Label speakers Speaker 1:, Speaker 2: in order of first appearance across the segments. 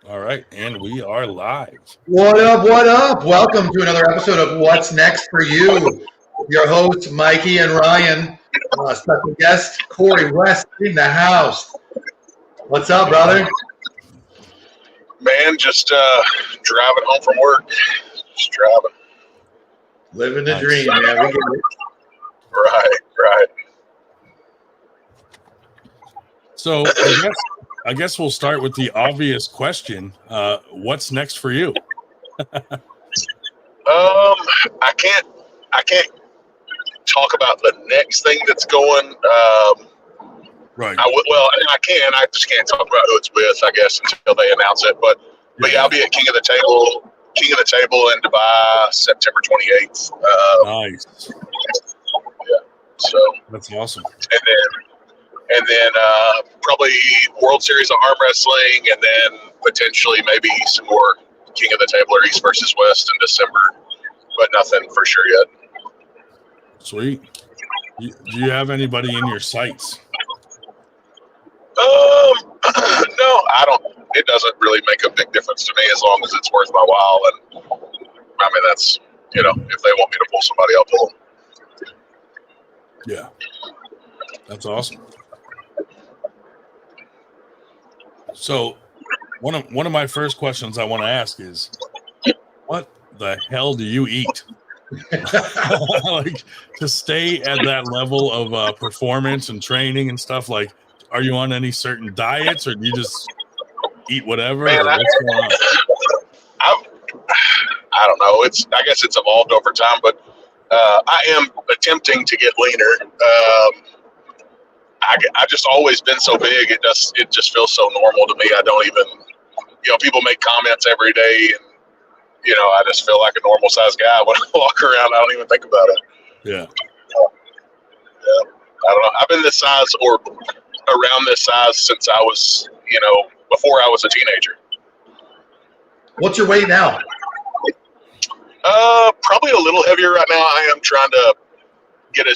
Speaker 1: All right, and we are live.
Speaker 2: What up? What up? Welcome to another episode of What's Next for You. Your hosts, Mikey and Ryan. Special guest, Corey West in the house. What's up, brother?
Speaker 3: Man, just driving home from work. Just driving.
Speaker 2: Living the
Speaker 1: Nice.
Speaker 2: dream, man. We get it.
Speaker 3: Right.
Speaker 1: So I guess we'll start with the obvious question. What's next for you?
Speaker 3: I can't talk about the next thing that's going.
Speaker 1: Right.
Speaker 3: I can. I just can't talk about who it's with, I guess, until they announce it. But yeah, I'll be at King of the Table in Dubai, September 28th.
Speaker 1: Nice.
Speaker 3: Yeah. So
Speaker 1: That's awesome.
Speaker 3: and then probably World Series of Arm Wrestling, and then potentially maybe some more King of the Table or East versus West in December, but nothing for sure yet.
Speaker 1: Sweet. Do you have anybody in your sights?
Speaker 3: No, I don't. It doesn't really make a big difference to me as long as it's worth my while. And I mean, that's, if they want me to pull somebody, I'll pull them.
Speaker 1: Yeah. That's awesome. So one of my first questions I want to ask is, what the hell do you eat? Like, to stay at that level of performance and training and stuff, like, are you on any certain diets, or do you just eat whatever?
Speaker 3: Man,
Speaker 1: or what's going on?
Speaker 3: I don't know. I guess it's evolved over time, but I am attempting to get leaner. I just always been so big. It just feels so normal to me. I don't even, people make comments every day, and I just feel like a normal sized guy when I walk around. I don't even think about it.
Speaker 1: Yeah.
Speaker 3: Yeah. I don't know. I've been this size or around this size since I was, before I was a teenager.
Speaker 2: What's your weight now?
Speaker 3: Probably a little heavier right now. I am trying to get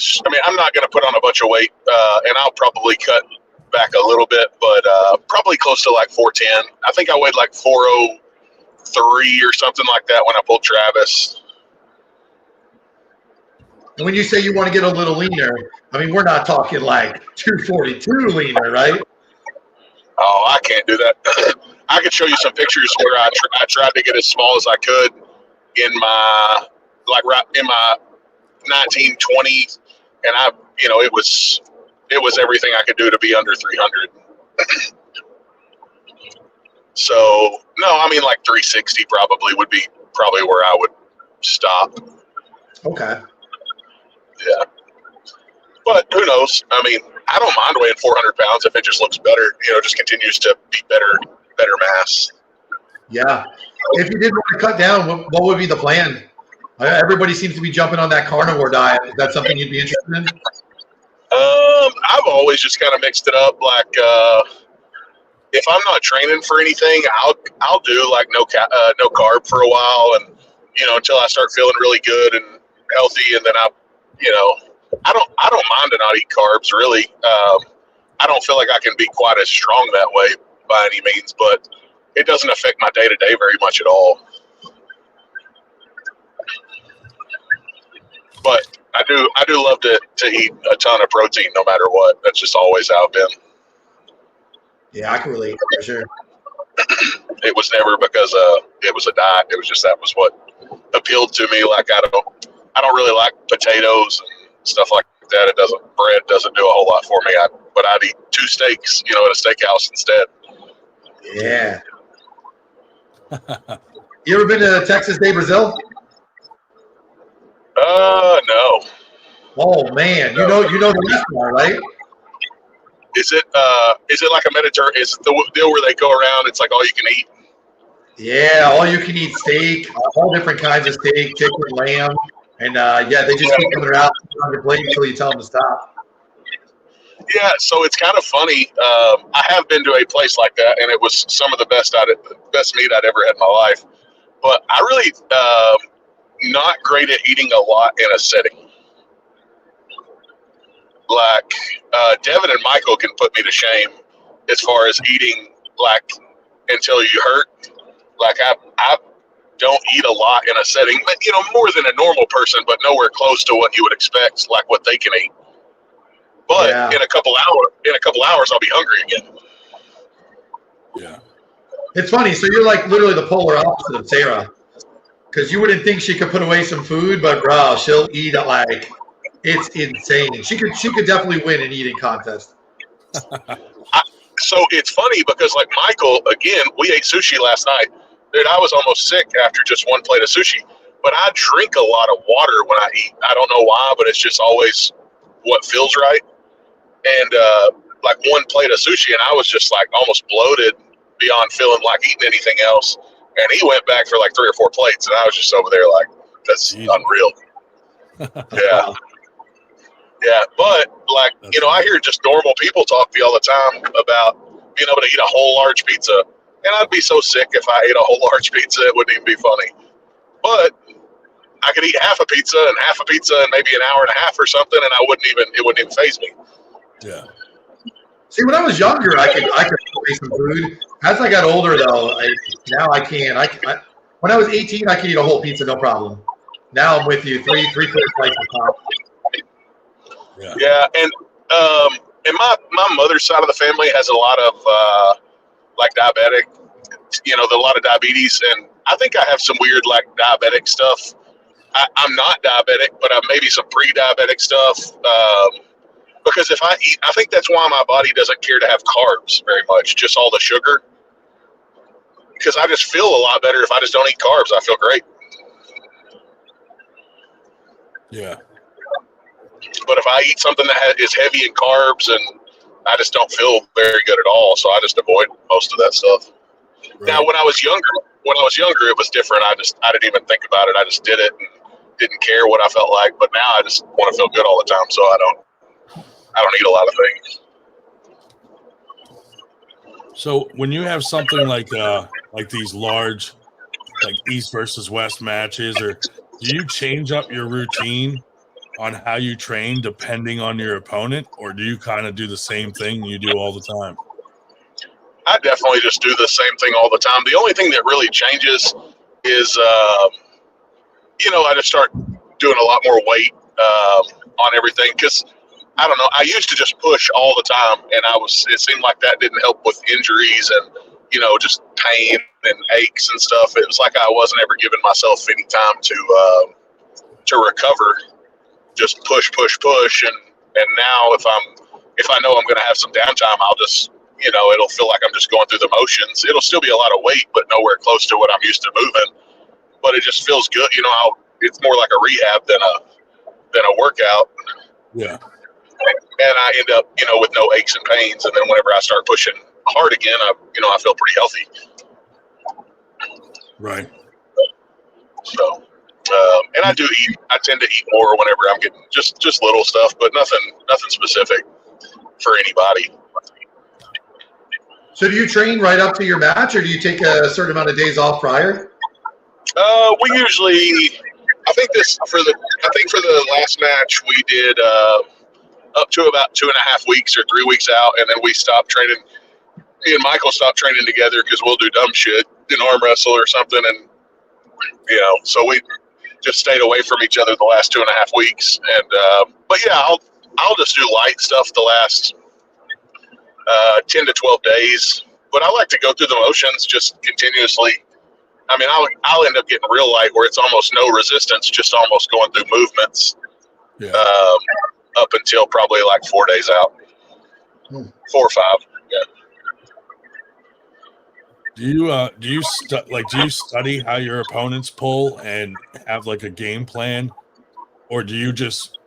Speaker 3: I'm not going to put on a bunch of weight, and I'll probably cut back a little bit, but probably close to like 410. I think I weighed like 403 or something like that when I pulled Travis.
Speaker 2: And when you say you want to get a little leaner, I mean, we're not talking like 242 leaner, right?
Speaker 3: Oh, I can't do that. I could show you some pictures where I tried to get as small as I could in my 1920s, and it was everything I could do to be under 300. So no, I mean, like 360 probably would be where I would stop.
Speaker 2: Okay.
Speaker 3: Yeah. But who knows? I mean, I don't mind weighing 400 pounds if it just looks better, just continues to be better mass.
Speaker 2: Yeah. If you did want to cut down, what would be the plan? Everybody seems to be jumping on that carnivore diet. Is that something you'd be interested in?
Speaker 3: I've always just kind of mixed it up. Like, if I'm not training for anything, I'll do like no carb for a while, and until I start feeling really good and healthy, and then I don't mind to not eat carbs really. I don't feel like I can be quite as strong that way by any means, but it doesn't affect my day to day very much at all. But I do love to eat a ton of protein no matter what. That's just always how I've been.
Speaker 2: Yeah, I can relate for sure.
Speaker 3: It was never because it was a diet. It was just that was what appealed to me. Like, I don't really like potatoes and stuff like that. Bread doesn't do a whole lot for me. But I'd eat 2 steaks, at a steakhouse instead.
Speaker 2: Yeah. You ever been to Texas de Brazil?
Speaker 3: No.
Speaker 2: Oh man, you know the restaurant, right?
Speaker 3: Is it like a Mediterranean? Is it the deal where they go around? It's like all you can eat.
Speaker 2: Yeah, all you can eat steak, all different kinds of steak, chicken, lamb, and they just keep coming out on your plate until you tell them to stop.
Speaker 3: Yeah, so it's kind of funny. I have been to a place like that, and it was some of the best meat I'd ever had in my life. But I really not great at eating a lot in a setting. Like, Devin and Michael can put me to shame as far as eating like until you hurt. Like I don't eat a lot in a setting, but more than a normal person, but nowhere close to what you would expect, like what they can eat. But
Speaker 2: Yeah.
Speaker 3: in a couple hours, I'll be hungry again.
Speaker 1: Yeah.
Speaker 2: It's funny. So you're like literally the polar opposite of Sarah, because you wouldn't think she could put away some food, but bro, she'll eat it like it's insane. She could definitely win an eating contest.
Speaker 3: So it's funny because like Michael, again, we ate sushi last night. Dude, I was almost sick after just one plate of sushi. But I drink a lot of water when I eat. I don't know why, but it's just always what feels right. And like one plate of sushi, and I was just like almost bloated beyond feeling like eating anything else. And he went back for like 3 or 4 plates, and I was just over there like, that's unreal. Yeah. Yeah, but like, I hear just normal people talk to you all the time about being able to eat a whole large pizza. And I'd be so sick if I ate a whole large pizza, it wouldn't even be funny. But I could eat half a pizza in maybe an hour and a half or something, and it wouldn't even faze me.
Speaker 1: Yeah.
Speaker 2: See, when I was younger, I could put away some food. As I got older, though, now I can't. When I was 18, I could eat a whole pizza, no problem. Now I'm with you, three, 4 slices of top.
Speaker 3: Yeah, and my mother's side of the family has a lot of like diabetic, a lot of diabetes, and I think I have some weird like diabetic stuff. I'm not diabetic, but I maybe some pre-diabetic stuff. Because if I eat, I think that's why my body doesn't care to have carbs very much, just all the sugar. Because I just feel a lot better if I just don't eat carbs. I feel great.
Speaker 1: Yeah.
Speaker 3: But if I eat something that is heavy in carbs, and I just don't feel very good at all, so I just avoid most of that stuff. Right. Now, when I was younger, it was different. I didn't even think about it. I just did it and didn't care what I felt like. But now I just want to feel good all the time, so I don't eat a lot of things.
Speaker 1: So when you have something like these large, like East versus West matches, or do you change up your routine on how you train depending on your opponent, or do you kind of do the same thing you do all the time?
Speaker 3: I definitely just do the same thing all the time. The only thing that really changes is, I just start doing a lot more weight on everything, because I don't know. I used to just push all the time, and it seemed like that didn't help with injuries and, just pain and aches and stuff. It was like I wasn't ever giving myself any time to recover. Just push. And now if I know I'm going to have some downtime, I'll just, it'll feel like I'm just going through the motions. It'll still be a lot of weight, but nowhere close to what I'm used to moving. But it just feels good. It's more like a rehab than a workout.
Speaker 1: Yeah.
Speaker 3: And I end up, with no aches and pains. And then whenever I start pushing hard again, I feel pretty healthy.
Speaker 1: Right.
Speaker 3: So, and I tend to eat more whenever I'm getting just little stuff, but nothing specific for anybody.
Speaker 2: So do you train right up to your match, or do you take a certain amount of days off prior?
Speaker 3: We usually, I think for the last match we did, up to about 2.5 weeks or 3 weeks out, and then we stopped training. Me and Michael stopped training together because we'll do dumb shit, arm wrestle or something, and so we just stayed away from each other the last 2.5 weeks. And but yeah, I'll just do light stuff the last 10 to 12 days. But I like to go through the motions just continuously. I mean, I'll end up getting real light where it's almost no resistance, just almost going through movements.
Speaker 1: Yeah.
Speaker 3: Up until probably like 4 days out, 4 or 5. Yeah.
Speaker 1: Do you study how your opponents pull and have like a game plan, or do you just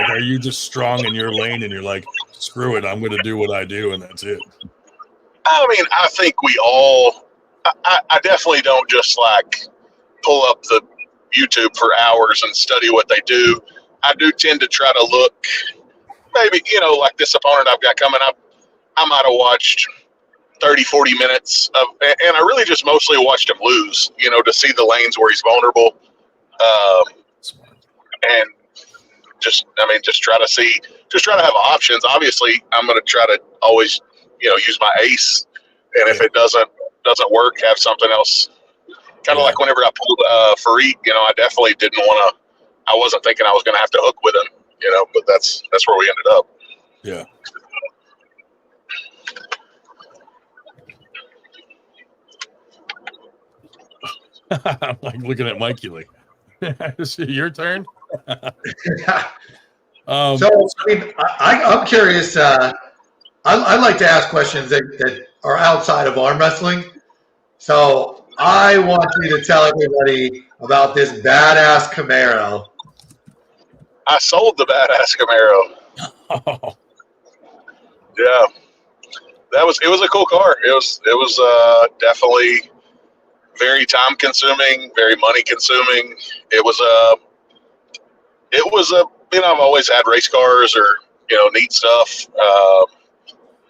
Speaker 1: are you just strong in your lane and you're like, screw it, I'm going to do what I do and that's it?
Speaker 3: I mean, I think we all. I definitely don't just like pull up the YouTube for hours and study what they do. I do tend to try to look, maybe, like this opponent I've got coming up, I might have watched 30, 40 minutes of, and I really just mostly watched him lose, to see the lanes where he's vulnerable. And just try to have options. Obviously, I'm going to try to always, use my ace. And if it doesn't doesn't work, have something else. Kind of
Speaker 1: Yeah.
Speaker 3: like whenever I pulled Farid, I definitely didn't want to. I wasn't thinking I was going to have to hook with him, but that's where we ended up.
Speaker 1: Yeah. I'm like looking at Mikey like, is it your turn?
Speaker 2: I'm curious. I like to ask questions that are outside of arm wrestling. So I want you to tell everybody about this badass Camaro.
Speaker 3: I sold the badass Camaro.
Speaker 1: Oh,
Speaker 3: Yeah, it was a cool car. It was definitely very time consuming, very money consuming. It was I've always had race cars or neat stuff,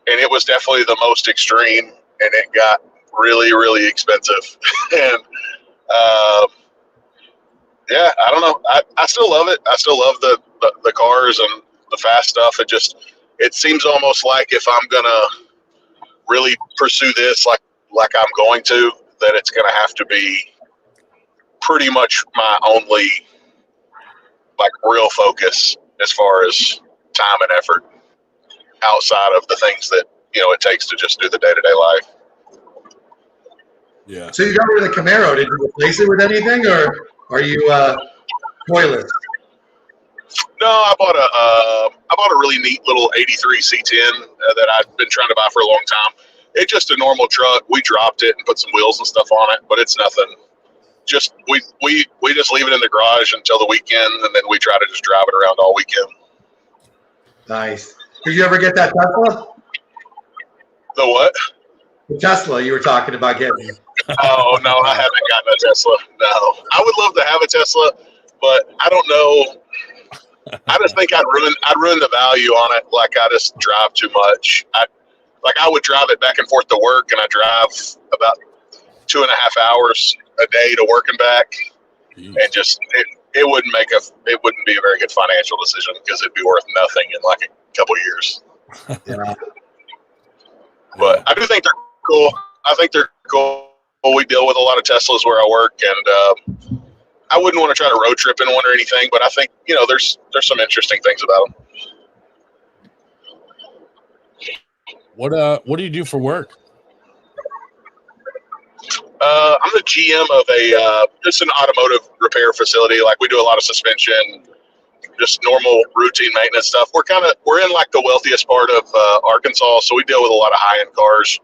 Speaker 3: and it was definitely the most extreme, and it got really, really expensive. And yeah, I don't know. I still love it. I still love the cars and the fast stuff. It seems almost like if I'm gonna really pursue this like I'm going to, that it's gonna have to be pretty much my only real focus as far as time and effort outside of the things that it takes to just do the day-to-day life.
Speaker 1: yeah.
Speaker 2: So you got rid of the Camaro. Did you replace it with anything, or are you toilets?
Speaker 3: No, I bought a really neat little '83 C10 that I'd been trying to buy for a long time. It's just a normal truck. We dropped it and put some wheels and stuff on it, but it's nothing. Just we just leave it in the garage until the weekend, and then we try to just drive it around all weekend.
Speaker 2: Nice. Did you ever get that Tesla?
Speaker 3: The what?
Speaker 2: The Tesla you were talking about getting.
Speaker 3: Oh no, I haven't gotten a Tesla. No, I would love to have a Tesla, but I don't know. I just think I'd ruin the value on it. Like I just drive too much. I would drive it back and forth to work, and I drive about 2.5 hours a day to work and back, and just it wouldn't be a very good financial decision because it'd be worth nothing in like a couple of years.
Speaker 2: Yeah.
Speaker 3: But I do think they're cool. I think they're cool. We deal with a lot of Teslas where I work, and I wouldn't want to try to road trip in one or anything, but I think there's some interesting things about them.
Speaker 1: What do you do for work?
Speaker 3: I'm the GM of just an automotive repair facility. Like we do a lot of suspension, just normal routine maintenance stuff. We're in like the wealthiest part of Arkansas, so we deal with a lot of high end cars.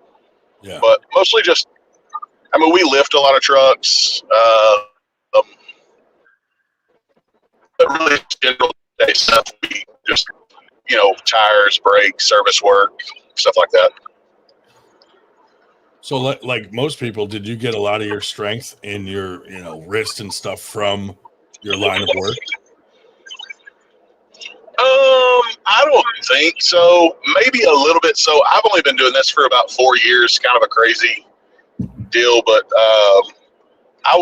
Speaker 1: Yeah.
Speaker 3: But mostly just, we lift a lot of trucks. But really general day stuff. We just tires, brakes, service work, stuff like that.
Speaker 1: So like most people, did you get a lot of your strength in your, wrist and stuff from your line of work?
Speaker 3: I don't think so. Maybe a little bit. So I've only been doing this for about 4 years, kind of a crazy deal, but I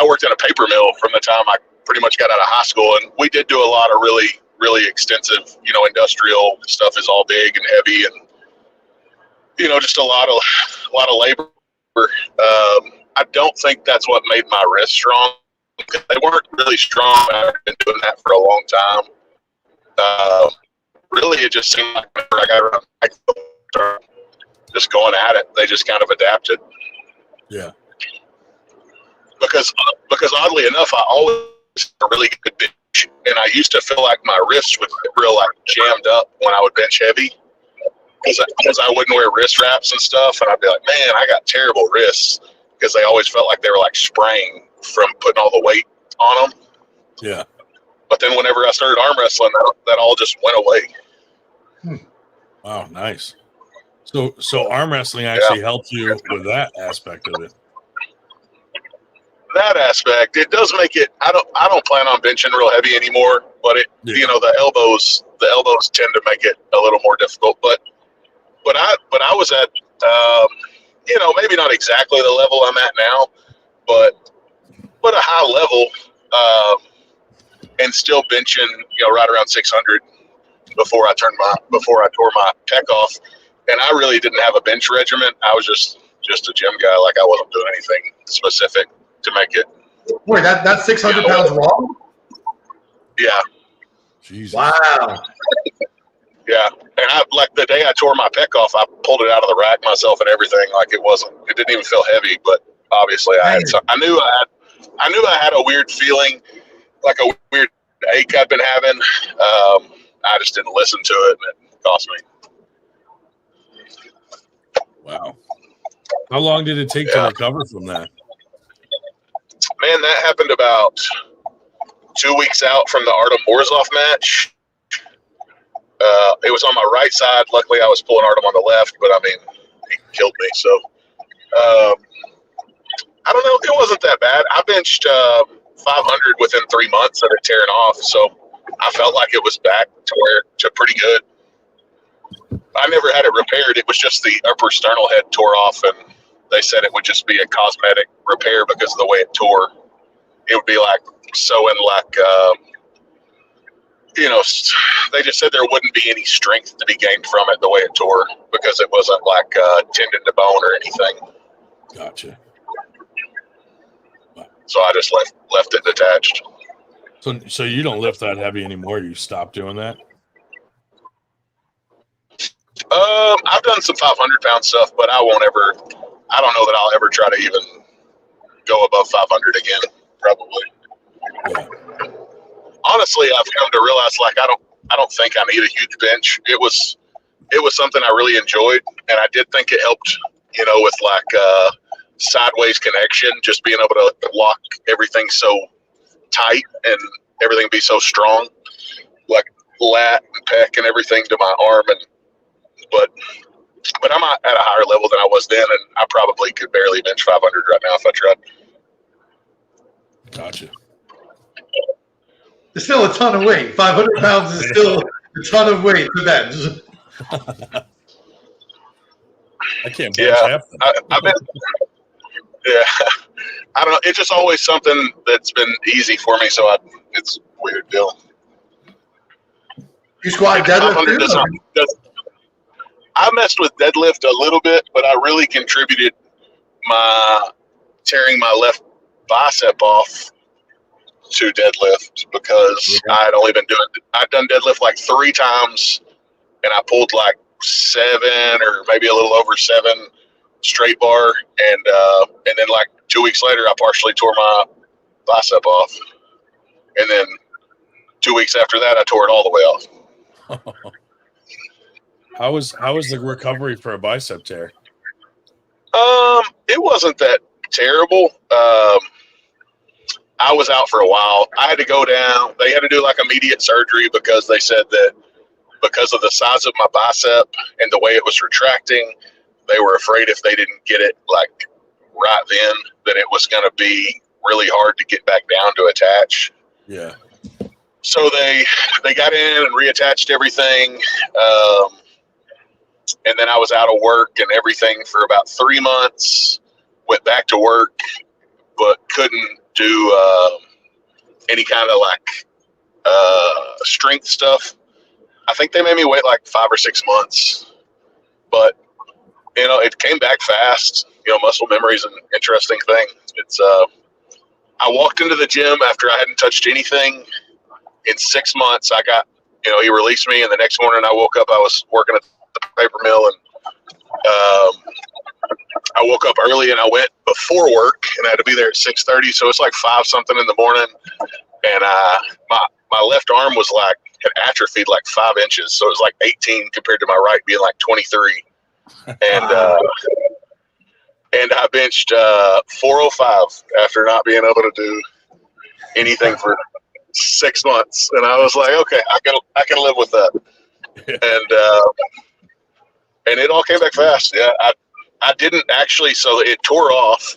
Speaker 3: worked in a paper mill from the time I pretty much got out of high school, and we did do a lot of really, really extensive, industrial stuff is all big and heavy, and just a lot of labor. I don't think that's what made my wrists strong. They weren't really strong. I've been doing that for a long time. Really, it just seemed like whenever I got around, just going at it, they just kind of adapted.
Speaker 1: Yeah.
Speaker 3: Because oddly enough, I always had a really good bench, and I used to feel like my wrists would get real jammed up when I would bench heavy, because I wouldn't wear wrist wraps and stuff, and I'd be like, man, I got terrible wrists, because they always felt like they were spraying from putting all the weight on them.
Speaker 1: Yeah.
Speaker 3: But then whenever I started arm wrestling, that all just went away.
Speaker 1: Wow, nice. So arm wrestling actually helped you with that aspect of it.
Speaker 3: That aspect, it does make it. I don't plan on benching real heavy anymore, but the elbows tend to make it a little more difficult. But I was at maybe not exactly the level I'm at now, but a high level, and still benching right around 600 before I tore my pec off. and I really didn't have a bench regimen. I was just a gym guy. Like I wasn't doing anything specific to make it.
Speaker 2: Boy, that's 600 pounds raw.
Speaker 3: Yeah.
Speaker 1: Jesus.
Speaker 2: Wow.
Speaker 3: Yeah, and I like the day I tore my pec off, I pulled it out of the rack myself and everything. Like it didn't even feel heavy, but obviously I knew I had a weird feeling, like a weird ache I'd been having. I just didn't listen to it, and it cost me.
Speaker 1: Wow. How long did it take to recover from that?
Speaker 3: Man, that happened about 2 weeks out from the Artem Borzov match. It was on my right side. Luckily, I was pulling Artem on the left, but I mean, he killed me. So, I don't know. It wasn't that bad. I benched 500 within 3 months of it tearing off. So, I felt like it was back to pretty good. I never had it repaired. It was just the upper sternal head tore off, and they said it would just be a cosmetic repair because of the way it tore. It would be like sewing like. They just said there wouldn't be any strength to be gained from it the way it tore because it wasn't like tendon to bone or anything.
Speaker 1: Gotcha.
Speaker 3: So I just left it detached.
Speaker 1: So you don't lift that heavy anymore? You stopped doing that?
Speaker 3: I've done some 500-pound stuff, but I don't know that I'll ever try to even go above 500 again, probably.
Speaker 1: Yeah.
Speaker 3: Honestly, I've come to realize like I don't think I need a huge bench. It was something I really enjoyed, and I did think it helped, with like sideways connection, just being able to lock everything so tight and everything be so strong, like lat and pec and everything to my arm. But I'm at a higher level than I was then, and I probably could barely bench 500 right now if I tried.
Speaker 1: Gotcha.
Speaker 2: It's still a ton of weight. 500 pounds is still a ton of weight to bench.
Speaker 1: I can't bench half.
Speaker 3: I bet. Yeah, I don't know. It's just always something that's been easy for me, so it's a weird deal.
Speaker 2: You squat deadlift too?
Speaker 3: I messed with deadlift a little bit, but I really contributed tearing my left bicep off to deadlift because I'd done deadlift like 3 times, and I pulled like 7 or maybe a little over 7 straight bar, and then like 2 weeks later I partially tore my bicep off, and then 2 weeks after that I tore it all the way off.
Speaker 1: How was the recovery for a bicep tear?
Speaker 3: It wasn't that terrible. I was out for a while. I had to go down. They had to do like immediate surgery because they said that because of the size of my bicep and the way it was retracting, they were afraid if they didn't get it like right then that it was going to be really hard to get back down to attach.
Speaker 1: Yeah.
Speaker 3: So they got in and reattached everything. And then I was out of work and everything for about 3 months, went back to work, but couldn't do any kind of like strength stuff. I think they made me wait like 5 or 6 months, but it came back fast. Muscle memory is an interesting thing. It's I walked into the gym after I hadn't touched anything. In 6 months, I got, he released me, and the next morning I woke up, I was working at the paper mill, and I woke up early and I went before work, and I had to be there at 6:30, so it's like 5 something in the morning, and my left arm was like, had atrophied like 5 inches, so it was like 18 compared to my right being like 23, and I benched 405 after not being able to do anything for 6 months, and I was like, okay, I can live with that, and it all came back fast. Yeah, I didn't actually, so it tore off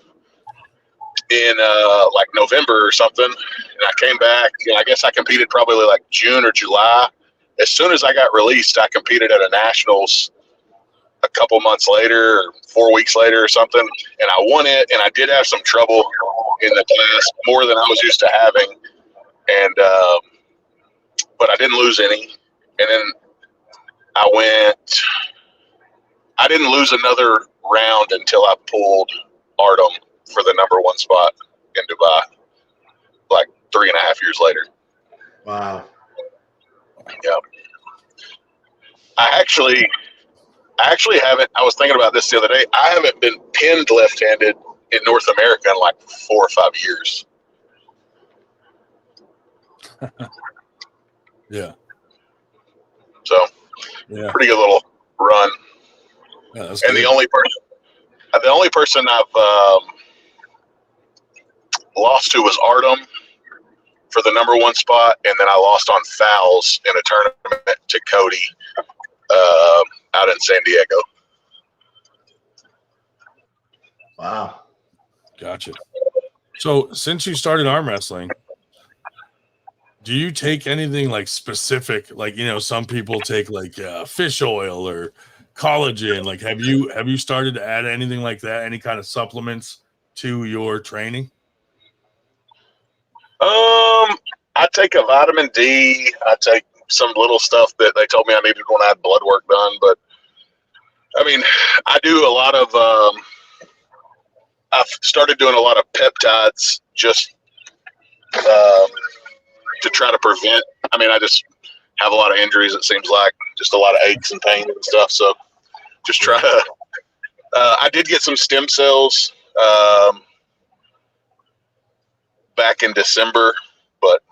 Speaker 3: in like November or something, and I came back, and I guess I competed probably like June or July. As soon as I got released, I competed at a nationals a couple months later, or 4 weeks later or something, and I won it, and I did have some trouble in the class, more than I was used to having, and but I didn't lose any. And then I went I didn't lose another round until I pulled Artem for the #1 spot in Dubai, like 3.5 years later.
Speaker 2: Wow.
Speaker 3: Yeah. I actually haven't. I was thinking about this the other day. I haven't been pinned left-handed in North America in like 4 or 5 years.
Speaker 1: Yeah.
Speaker 3: So,
Speaker 1: Yeah.
Speaker 3: pretty good little run.
Speaker 1: Yeah, that's
Speaker 3: And
Speaker 1: good.
Speaker 3: the only person I've lost to was Artem for the #1 spot, and then I lost on fouls in a tournament to Cody out in San Diego.
Speaker 2: Wow.
Speaker 1: Gotcha. So since you started arm wrestling, do you take anything like specific? Like, you know, some people take like fish oil or collagen. Like, have you started to add anything like that? Any kind of supplements to your training?
Speaker 3: I take a vitamin D. I take some little stuff that they told me I needed when I had blood work done. But I mean, I do a lot of. I've started doing a lot of peptides just to try to prevent. I mean, I just have a lot of injuries. It seems like just a lot of aches and pains and stuff. So just try to. I did get some stem cells back in December, but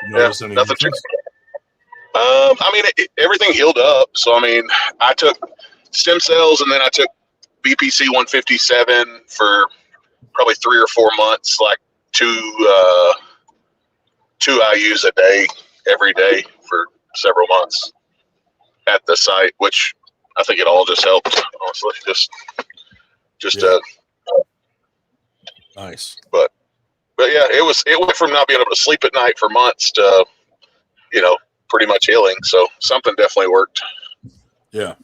Speaker 1: Notice any
Speaker 3: nothing.
Speaker 1: difference?
Speaker 3: I mean, everything healed up. So I mean, I took stem cells and then I took BPC 157 for probably 3 or 4 months, like two IUs a day, every day for several months at the site, which I think it all just helped, honestly. Just
Speaker 1: Yeah. Nice.
Speaker 3: But yeah, it went from not being able to sleep at night for months to, you know, pretty much healing. So something definitely worked.
Speaker 1: Yeah.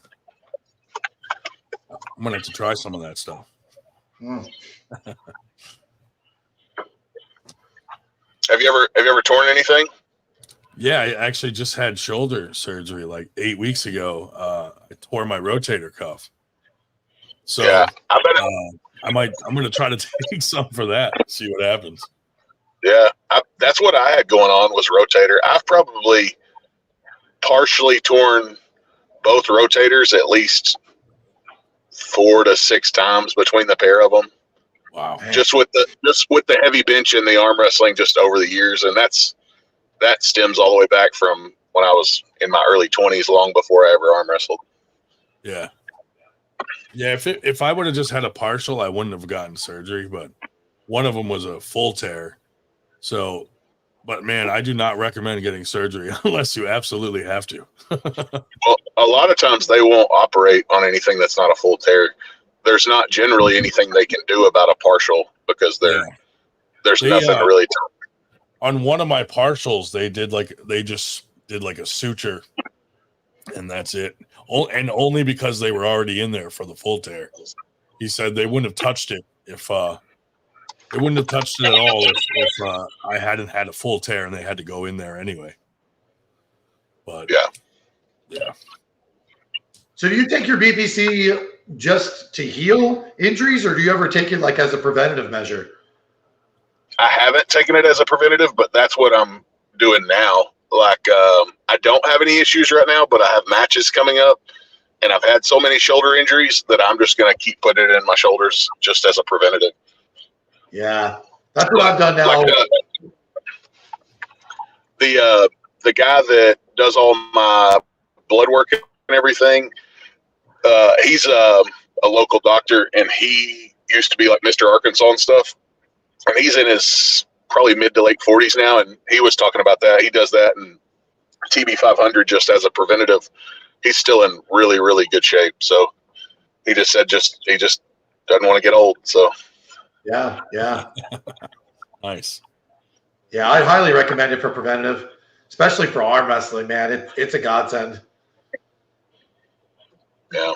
Speaker 1: I'm gonna have to try some of that stuff.
Speaker 2: Mm.
Speaker 3: Have you ever torn anything?
Speaker 1: Yeah, I actually just had shoulder surgery like 8 weeks ago. I tore my rotator cuff. So
Speaker 3: Yeah, I bet.
Speaker 1: I'm gonna try to take some for that. See what happens.
Speaker 3: Yeah, that's what I had going on was rotator. I've probably partially torn both rotators at least 4 to 6 times between the pair of them.
Speaker 1: Wow.
Speaker 3: Just with the heavy bench and the arm wrestling just over the years, and that stems all the way back from when I was in my early 20s, long before I ever arm wrestled.
Speaker 1: Yeah. Yeah, if I would have just had a partial, I wouldn't have gotten surgery, but one of them was a full tear. So, but man, I do not recommend getting surgery unless you absolutely have to.
Speaker 3: Well, a lot of times they won't operate on anything that's not a full tear. There's not generally anything they can do about a partial because there's nothing really to.
Speaker 1: On one of my partials, they just did like a suture, and that's it. And only because they were already in there for the full tear. He said they wouldn't have touched it if they wouldn't have touched it at all if I hadn't had a full tear and they had to go in there anyway. But yeah.
Speaker 2: So do you take your BPC just to heal injuries, or do you ever take it like as a preventative measure?
Speaker 3: I haven't taken it as a preventative, but that's what I'm doing now. Like, I don't have any issues right now, but I have matches coming up, and I've had so many shoulder injuries that I'm just going to keep putting it in my shoulders just as a preventative.
Speaker 2: Yeah, that's what I've done now.
Speaker 3: Like, the guy that does all my blood work and everything, he's a local doctor, and he used to be like Mr. Arkansas and stuff. And he's in his probably mid to late 40s now, and he was talking about that. He does that and TB 500 just as a preventative. He's still in really, really good shape. So he just said he just doesn't want to get old. So
Speaker 2: yeah.
Speaker 1: Nice.
Speaker 2: Yeah, I highly recommend it for preventative, especially for arm wrestling, man. It's a godsend.
Speaker 3: yeah,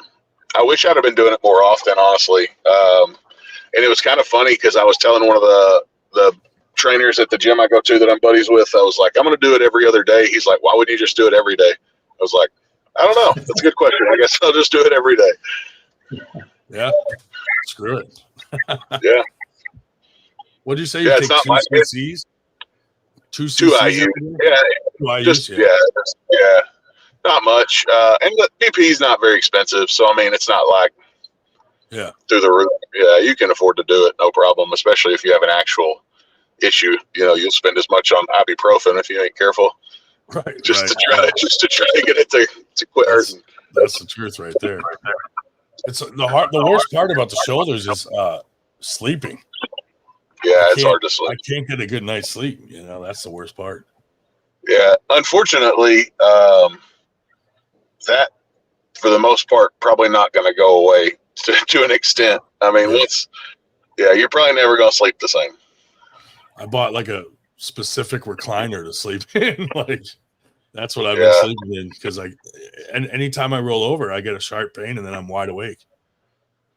Speaker 3: I wish I'd have been doing it more often, honestly. And it was kind of funny because I was telling one of the trainers at the gym I go to that I'm buddies with, I was like, I'm going to do it every other day. He's like, why wouldn't you just do it every day? I was like, I don't know. That's a good question. I guess I'll just do it every day.
Speaker 1: Yeah, screw it.
Speaker 3: Yeah.
Speaker 1: What did you say?
Speaker 3: Yeah,
Speaker 1: You
Speaker 3: it's
Speaker 1: take
Speaker 3: not
Speaker 1: two
Speaker 3: my
Speaker 1: CCs? Two
Speaker 3: two
Speaker 1: CCs?
Speaker 3: IU.
Speaker 1: every day?
Speaker 3: Yeah,
Speaker 1: Two IUs,
Speaker 3: just
Speaker 1: yeah.
Speaker 3: yeah, not much. And the BP is not very expensive, so I mean, it's not like
Speaker 1: Yeah.
Speaker 3: through the roof. Yeah, you can afford to do it, no problem. Especially if you have an actual issue. You'll spend as much on ibuprofen if you ain't careful,
Speaker 1: Right.
Speaker 3: just
Speaker 1: right.
Speaker 3: to try to get it to quit hurting.
Speaker 1: That's the truth right there. It's the worst part about the shoulders is sleeping.
Speaker 3: Yeah, it's hard to sleep.
Speaker 1: I can't get a good night's sleep. That's the worst part.
Speaker 3: Yeah, unfortunately, that for the most part probably not going to go away to an extent. I mean, you're probably never going to sleep the same.
Speaker 1: I bought like a specific recliner to sleep in. Like that's what I've been sleeping in because and anytime I roll over, I get a sharp pain and then I'm wide awake.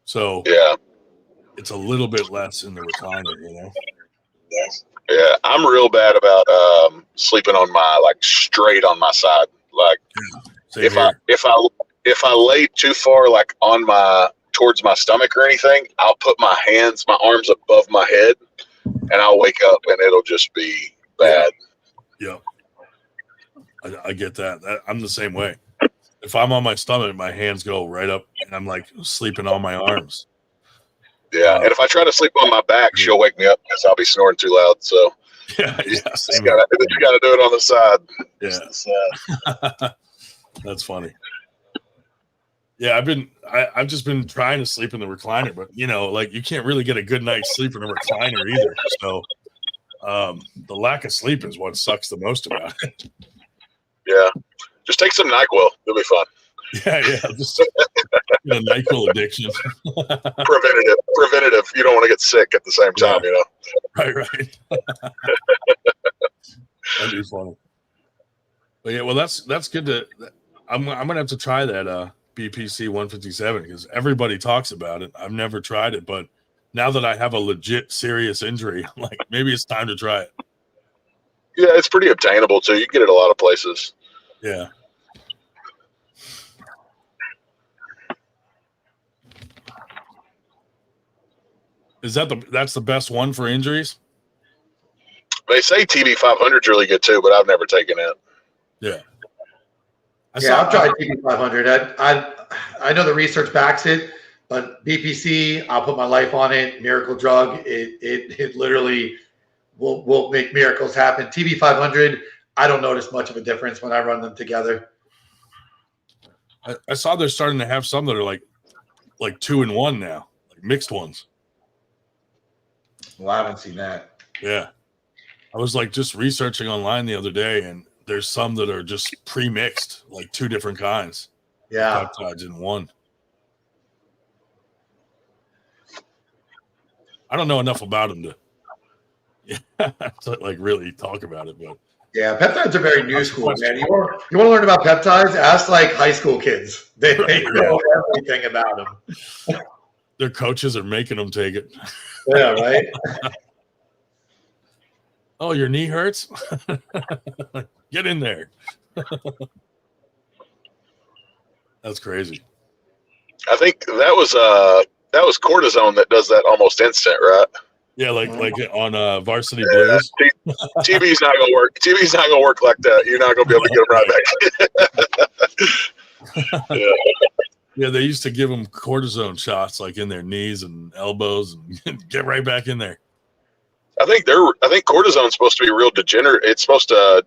Speaker 1: So it's a little bit less in the recliner,
Speaker 3: Yeah, I'm real bad about sleeping on my straight on my side. Like if I lay too far like on towards my stomach or anything, I'll put my arms above my head, and I'll wake up and it'll just be bad.
Speaker 1: Yeah. I get that. I'm the same way. If I'm on my stomach, my hands go right up, and I'm like sleeping on my arms.
Speaker 3: Yeah, and if I try to sleep on my back, she'll wake me up because I'll be snoring too loud. So
Speaker 1: yeah,
Speaker 3: you got to do it on the side.
Speaker 1: Yeah, that's funny. Yeah, I've just been trying to sleep in the recliner, but you can't really get a good night's sleep in a recliner either. So the lack of sleep is what sucks the most about it.
Speaker 3: Yeah, just take some NyQuil. It'll be fun.
Speaker 1: Yeah, just a NyQuil addiction.
Speaker 3: Preventative. You don't want to get sick at the same time,
Speaker 1: Right. That'd be funny. But yeah, well, that's good I'm gonna have to try that BPC 157 because everybody talks about it. I've never tried it, but now that I have a legit serious injury, I'm like, maybe it's time to try it.
Speaker 3: Yeah, it's pretty obtainable too. You can get it a lot of places.
Speaker 1: Yeah. That's the best one for injuries?
Speaker 3: They say TB500 is really good too, but I've never taken it.
Speaker 1: Yeah.
Speaker 2: I've tried TB500. I know the research backs it, but BPC, I'll put my life on it. Miracle drug, it literally will make miracles happen. TB500, I don't notice much of a difference when I run them together.
Speaker 1: I saw they're starting to have some that are like 2-in-1 now, like mixed ones.
Speaker 2: Well, I haven't seen that.
Speaker 1: Yeah. I was just researching online the other day, and there's some that are just pre-mixed, like 2 different kinds.
Speaker 2: Yeah.
Speaker 1: Peptides in one. I don't know enough about them to really talk about it, but
Speaker 2: yeah, peptides are very new school, man. You want to learn about peptides? Ask high school kids. They know everything about them.
Speaker 1: Their coaches are making them take it.
Speaker 2: Yeah, right.
Speaker 1: Oh, your knee hurts? Get in there. That's crazy.
Speaker 3: I think that was cortisone that does that almost instant, right?
Speaker 1: Yeah, like on Varsity Blues.
Speaker 3: TB's not gonna work. TB's not gonna work like that. You're not gonna be able to get them right back.
Speaker 1: Yeah, they used to give them cortisone shots in their knees and elbows and get right back in there.
Speaker 3: I think cortisone's supposed to be real degenerate. It's supposed to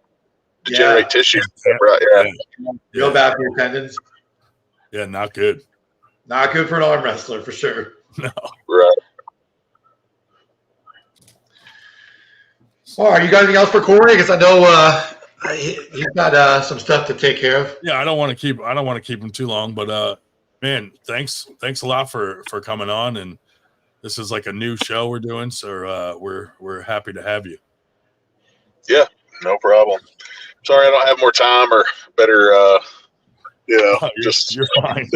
Speaker 3: degenerate tissue, right? Yeah.
Speaker 2: Real bad for your tendons.
Speaker 1: Yeah, not good.
Speaker 2: Not good for an arm wrestler for sure.
Speaker 1: No.
Speaker 3: Right.
Speaker 2: All right, you got anything else for Corey? Because I know he's got some stuff to take care of.
Speaker 1: Yeah, I don't want to keep him too long, but man, thanks a lot for coming on, and this is a new show we're doing, so we're happy to have you. Yeah,
Speaker 3: no problem. Sorry, I don't have more time or better. You're
Speaker 1: fine.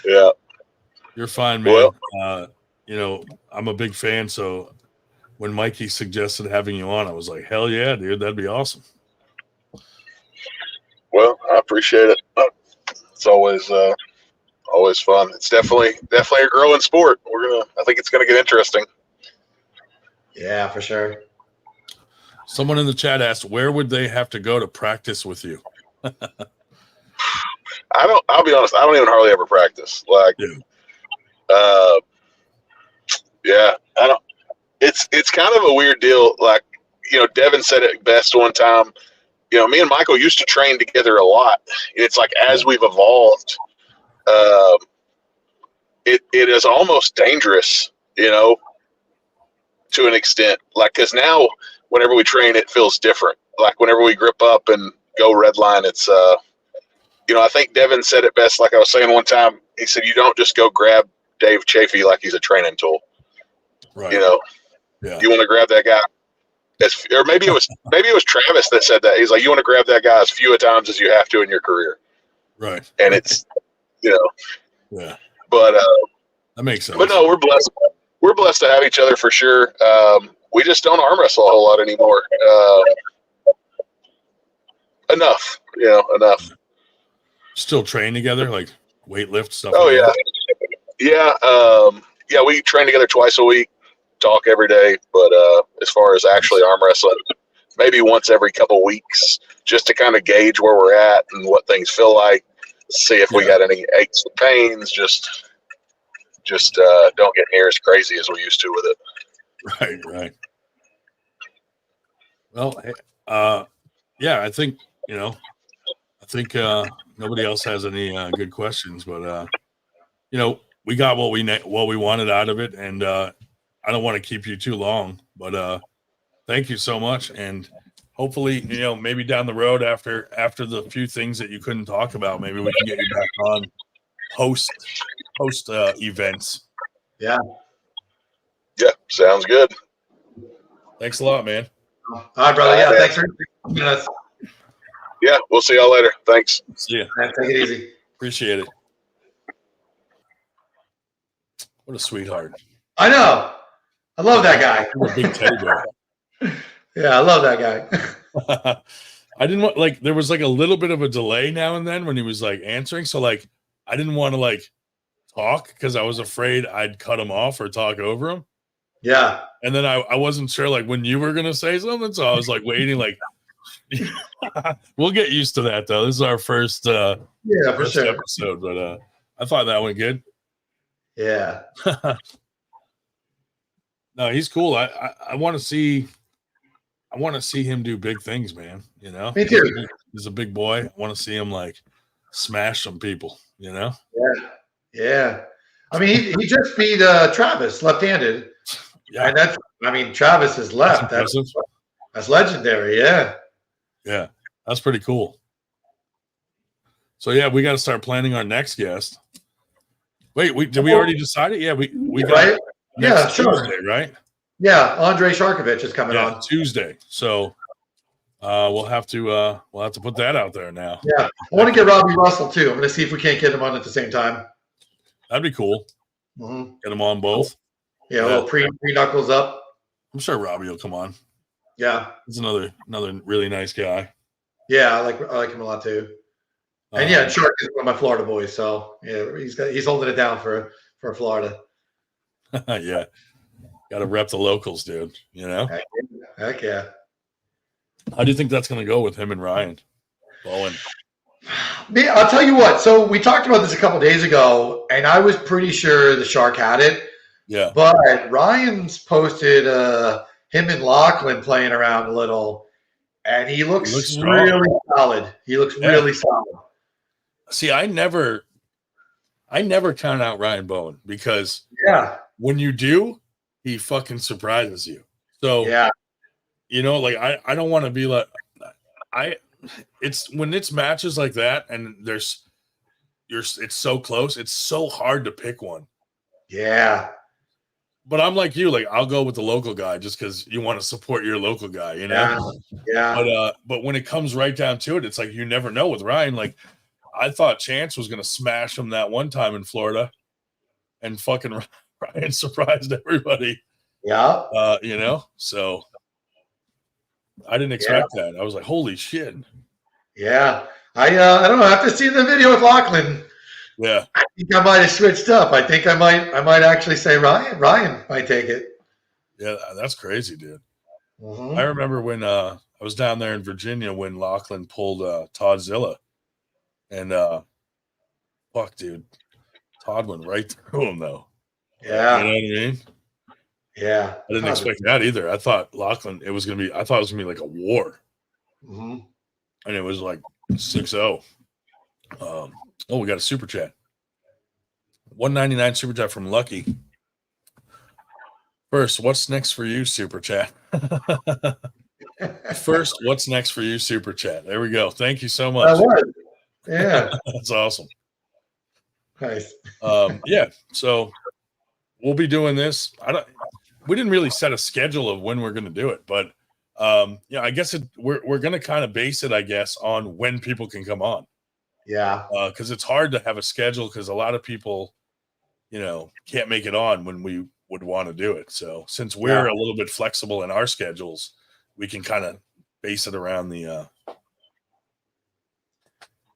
Speaker 3: Yeah,
Speaker 1: you're fine, man. Well, I'm a big fan, so when Mikey suggested having you on, I was like, hell yeah, dude, that'd be awesome.
Speaker 3: Well, I appreciate it. It's always fun. It's definitely a growing sport. I think it's gonna get interesting.
Speaker 2: Yeah, for sure.
Speaker 1: Someone in the chat asked, where would they have to go to practice with you?
Speaker 3: I'll be honest, I don't even hardly ever practice. Like, yeah, I don't. It's kind of a weird deal. Like, Devin said it best one time. Me and Michael used to train together a lot. It's like as we've evolved, it is almost dangerous, to an extent. Like, because now whenever we train, it feels different. Like whenever we grip up and go red line, it's I think Devin said it best. Like I was saying one time, he said, "You don't just go grab Dave Chafee like he's a training tool."
Speaker 1: Right.
Speaker 3: Yeah. You want to grab that guy. Or maybe it was Travis that said that. He's like, you want to grab that guy as few a times as you have to in your career.
Speaker 1: Right.
Speaker 3: And it's,
Speaker 1: yeah.
Speaker 3: But
Speaker 1: that makes sense.
Speaker 3: But no, we're blessed. We're blessed to have each other for sure. We just don't arm wrestle a whole lot anymore. Enough.
Speaker 1: Still train together, like weight lift stuff.
Speaker 3: Oh
Speaker 1: like
Speaker 3: yeah.
Speaker 1: that?
Speaker 3: Yeah. We train together twice a week. Talk every day, but as far as actually arm wrestling, maybe once every couple weeks, just to kind of gauge where we're at and what things feel like. See if we got any aches and pains. Just don't get near as crazy as we used to with it.
Speaker 1: Right. Well, yeah, I think nobody else has any good questions, but we got what we wanted out of it, and I don't want to keep you too long, but thank you so much. And hopefully, maybe down the road after the few things that you couldn't talk about, maybe we can get you back on host events.
Speaker 2: Yeah.
Speaker 3: Yeah. Sounds good.
Speaker 1: Thanks a lot, man.
Speaker 2: All right, brother. Yeah. Thanks for joining us.
Speaker 3: Yeah. We'll see y'all later. Thanks.
Speaker 1: See ya.
Speaker 2: Right, take it easy.
Speaker 1: Appreciate it. What a sweetheart.
Speaker 2: I know. I love that guy.
Speaker 1: You're a big teddy bear.
Speaker 2: Yeah, I love that guy.
Speaker 1: I didn't want there was like a little bit of a delay now and then when he was like answering. So I didn't want to talk because I was afraid I'd cut him off or talk over him.
Speaker 2: Yeah.
Speaker 1: And then I wasn't sure when you were gonna say something. So I was waiting we'll get used to that though. This is our first
Speaker 2: for sure.
Speaker 1: episode, but I thought that went good.
Speaker 2: Yeah.
Speaker 1: No, he's cool. I want to see him do big things, man.
Speaker 2: Me too.
Speaker 1: He's a big boy. I want to see him smash some people.
Speaker 2: Yeah. I mean, he just beat Travis left-handed.
Speaker 1: Yeah.
Speaker 2: And Travis is left. That's legendary. Yeah.
Speaker 1: Yeah. That's pretty cool. So yeah, we got to start planning our next guest. Wait, did we already decide it? Yeah, we got
Speaker 2: right.
Speaker 1: Next Tuesday, right?
Speaker 2: Yeah, Andre Sharkovich is coming on
Speaker 1: Tuesday. So we'll have to put that out there now.
Speaker 2: Yeah, I want to get Robbie Russell too. I'm going to see if we can't get him on at the same time.
Speaker 1: That'd be cool.
Speaker 2: Mm-hmm.
Speaker 1: Get him on both.
Speaker 2: Yeah, a little pre knuckles up.
Speaker 1: I'm sure Robbie will come on.
Speaker 2: Yeah,
Speaker 1: he's another really nice guy.
Speaker 2: Yeah, I like him a lot too. And yeah, Shark is one of my Florida boys, so yeah, he's holding it down for Florida.
Speaker 1: Yeah. Got to rep the locals, dude.
Speaker 2: Heck yeah.
Speaker 1: How do you think that's going to go with him and Ryan Bowen?
Speaker 2: I'll tell you what. So we talked about this a couple days ago, and I was pretty sure the Shark had it.
Speaker 1: Yeah.
Speaker 2: But Ryan's posted him and Lachlan playing around a little, and he looks really solid. He looks really solid.
Speaker 1: See, I never count out Ryan Bowen because when you do, he fucking surprises you. So I don't want to be it's when it's matches like that and it's so close, it's so hard to pick one.
Speaker 2: Yeah.
Speaker 1: But I'm like you, I'll go with the local guy just because you want to support your local guy,
Speaker 2: Yeah.
Speaker 1: But when it comes right down to it, it's you never know with Ryan. I thought Chance was gonna smash him that one time in Florida, and fucking Ryan surprised everybody.
Speaker 2: Yeah.
Speaker 1: So I didn't expect that. I was like, holy shit.
Speaker 2: Yeah. I don't know. After seeing the video with Lachlan,
Speaker 1: Yeah.
Speaker 2: I think I might have switched up. I think I might actually say Ryan. Ryan might take it.
Speaker 1: Yeah, that's crazy, dude.
Speaker 2: Mm-hmm.
Speaker 1: I remember when I was down there in Virginia when Lachlan pulled Todd Zilla. And fuck, dude. Todd went right through him, though.
Speaker 2: Yeah.
Speaker 1: You know what I mean?
Speaker 2: Yeah.
Speaker 1: I didn't expect that either. I thought Lachlan, I thought it was going to be like a war.
Speaker 2: Mm-hmm.
Speaker 1: And it was like 6-0. We got a super chat. $1.99 super chat from Lucky. First, what's next for you, super chat? First, what's next for you, super chat? There we go. Thank you so much.
Speaker 2: Yeah.
Speaker 1: That's awesome.
Speaker 2: Nice.
Speaker 1: Yeah. So we'll be doing this. We didn't really set a schedule of when we're going to do it, but I guess we're going to kind of base it, I guess, on when people can come on.
Speaker 2: Yeah.
Speaker 1: Because it's hard to have a schedule because a lot of people, can't make it on when we would want to do it. So since we're a little bit flexible in our schedules, we can kind of base it around the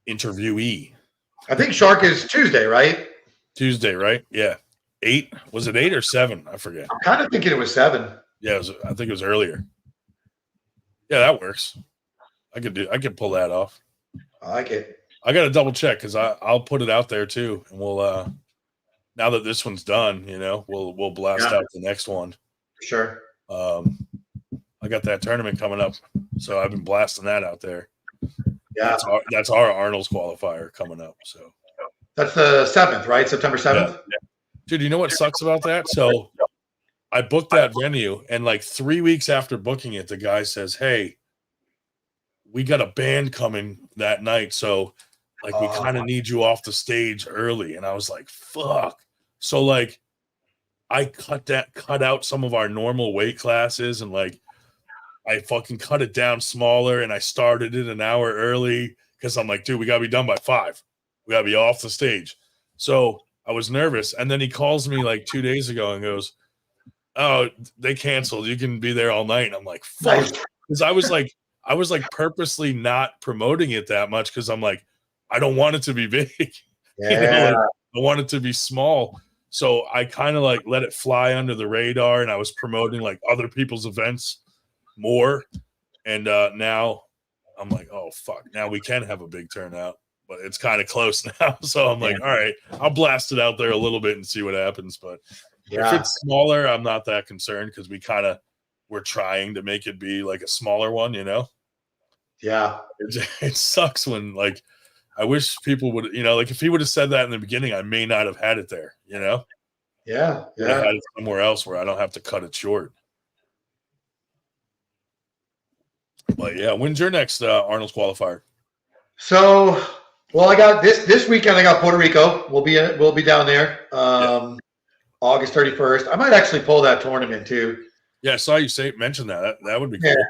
Speaker 1: interviewee.
Speaker 2: I think Shark is Tuesday, right?
Speaker 1: Tuesday, right? Yeah. 8? Was it 8 or 7? I forget.
Speaker 2: I'm kind of thinking it was 7.
Speaker 1: Yeah, I think it was earlier. Yeah, that works. I could pull that off.
Speaker 2: I like it.
Speaker 1: I got to double check because I'll put it out there too, and we'll now that this one's done, we'll blast out the next one.
Speaker 2: Sure.
Speaker 1: I got that tournament coming up, so I've been blasting that out there.
Speaker 2: Yeah,
Speaker 1: that's our Arnold's qualifier coming up. So
Speaker 2: that's the 7th, right? September 7th.
Speaker 1: Yeah. Dude, you know what sucks about that? So I booked that venue, and like 3 weeks after booking it, the guy says, "Hey, we got a band coming that night, so like we kind of need you off the stage early." And I was like, "Fuck!" So like, I cut out some of our normal weight classes, and like, I fucking cut it down smaller, and I started it an hour early because I'm like, dude, we gotta be done by 5. We gotta be off the stage. So I was nervous, and then he calls me like 2 days ago and goes, "Oh, they canceled. You can be there all night." And I'm like, "Fuck," because I was like purposely not promoting it that much because I'm like, I don't want it to be big.
Speaker 2: Yeah.
Speaker 1: I want it to be small. So I kind of like let it fly under the radar, and I was promoting like other people's events more. And now I'm like, oh fuck, now we can have a big turnout, but it's kind of close now. So I'm like, all right, I'll blast it out there a little bit and see what happens. But if it's smaller, I'm not that concerned because we're trying to make it be like a smaller one,
Speaker 2: Yeah.
Speaker 1: It sucks when like I wish people would, like if he would have said that in the beginning, I may not have had it there,
Speaker 2: Yeah.
Speaker 1: I had it somewhere else where I don't have to cut it short. But yeah, when's your next Arnold's qualifier?
Speaker 2: So, well, I got this weekend. I got Puerto Rico. We'll be down there. August 31st. I might actually pull that tournament too.
Speaker 1: Yeah, I saw you mention that. That would be cool.
Speaker 2: Yeah.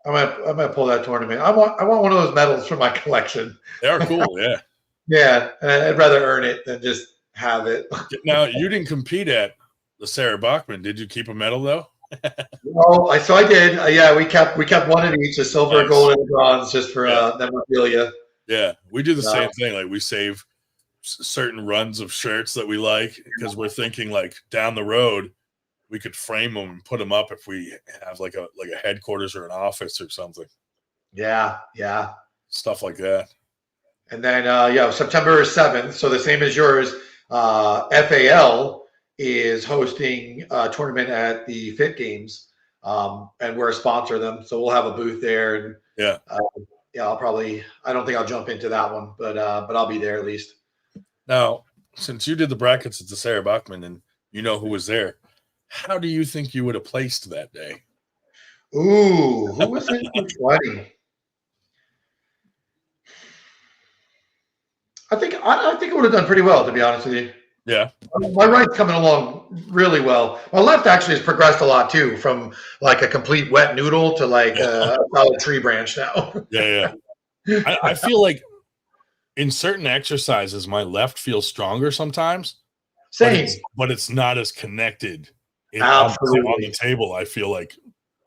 Speaker 2: I might pull that tournament. I want one of those medals for my collection.
Speaker 1: They are cool, yeah.
Speaker 2: Yeah, I'd rather earn it than just have it.
Speaker 1: Now, you didn't compete at the Sarah Bachman. Did you keep a medal though?
Speaker 2: Well, so I did. Yeah, we kept one of each, a silver,
Speaker 1: Nice.
Speaker 2: gold, and bronze, just for memorabilia.
Speaker 1: Yeah, we do the same thing. Like we save certain runs of shirts that we like because we're thinking like down the road we could frame them and put them up if we have like a headquarters or an office or something.
Speaker 2: Yeah.
Speaker 1: Stuff like that.
Speaker 2: And then September 7th. So the same as yours. FAL is hosting a tournament at the Fit Games, and we're a sponsor of them, so we'll have a booth there. And I don't think I'll jump into that one, but I'll be there at least.
Speaker 1: Now, since you did the brackets at the Sarah Bachman and you know who was there, how do you think you would have placed that day?
Speaker 2: Ooh, who was in the 20? I think it would have done pretty well, to be honest with you.
Speaker 1: Yeah.
Speaker 2: My right's coming along really well. My left actually has progressed a lot too, from like a complete wet noodle to like a solid tree branch now.
Speaker 1: Yeah. I feel like in certain exercises, my left feels stronger sometimes.
Speaker 2: Same.
Speaker 1: But it's not as connected.
Speaker 2: Absolutely.
Speaker 1: On the table, I feel like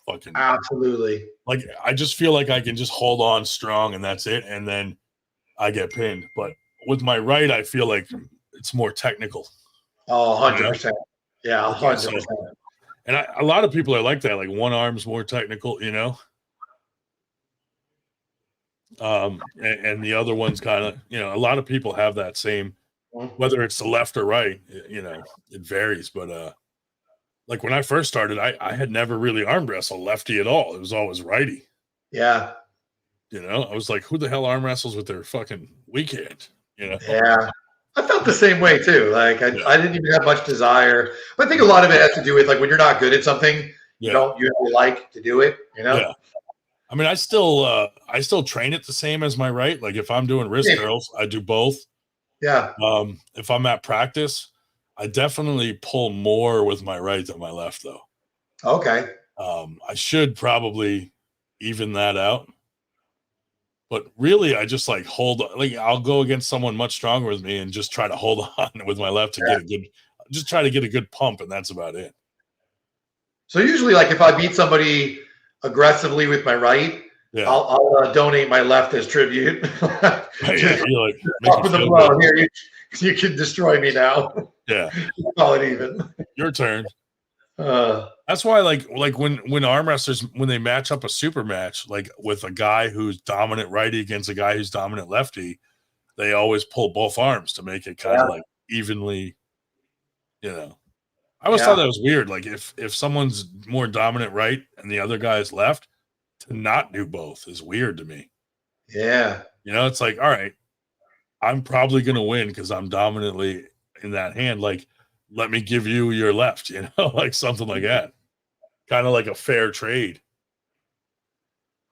Speaker 1: fucking
Speaker 2: absolutely.
Speaker 1: Like I just feel like I can just hold on strong and that's it. And then I get pinned. But with my right, I feel like it's more technical.
Speaker 2: Oh, 100%. Yeah, 100%.
Speaker 1: And a lot of people are like that. Like one arm's more technical, you know. And the other one's kind of, you know, a lot of people have that same, whether it's the left or right, you know, it varies. But like when I first started, I had never really arm wrestled lefty at all. It was always righty.
Speaker 2: Yeah.
Speaker 1: You know, I was like, who the hell arm wrestles with their fucking weak hand? You know?
Speaker 2: Yeah. I felt the same way too. Like I didn't even have much desire. But I think a lot of it has to do with like when you're not good at something, you don't usually like to do it, you know?
Speaker 1: Yeah. I mean, I still train it the same as my right. Like if I'm doing wrist curls, I do both.
Speaker 2: Yeah.
Speaker 1: If I'm at practice, I definitely pull more with my right than my left, though.
Speaker 2: Okay.
Speaker 1: I should probably even that out. But really, I just like I'll go against someone much stronger with me and just try to hold on with my left to get a good, just try to get a good pump, and that's about it.
Speaker 2: So usually, like if I beat somebody aggressively with my right, I'll donate my left as tribute.
Speaker 1: You're like,
Speaker 2: off of the blow. Here, you can destroy me now.
Speaker 1: Yeah.
Speaker 2: Call it even.
Speaker 1: Your turn. That's why like when arm wrestlers, when they match up a super match, like with a guy who's dominant righty against a guy who's dominant lefty, they always pull both arms to make it kind of like evenly, you know. I always thought that was weird. Like if someone's more dominant right and the other guy is left, to not do both is weird to me.
Speaker 2: Yeah.
Speaker 1: You know, it's like, all right, I'm probably gonna win because I'm dominantly in that hand. Like, let me give you your left, you know, like something like that. Kind of like a fair trade.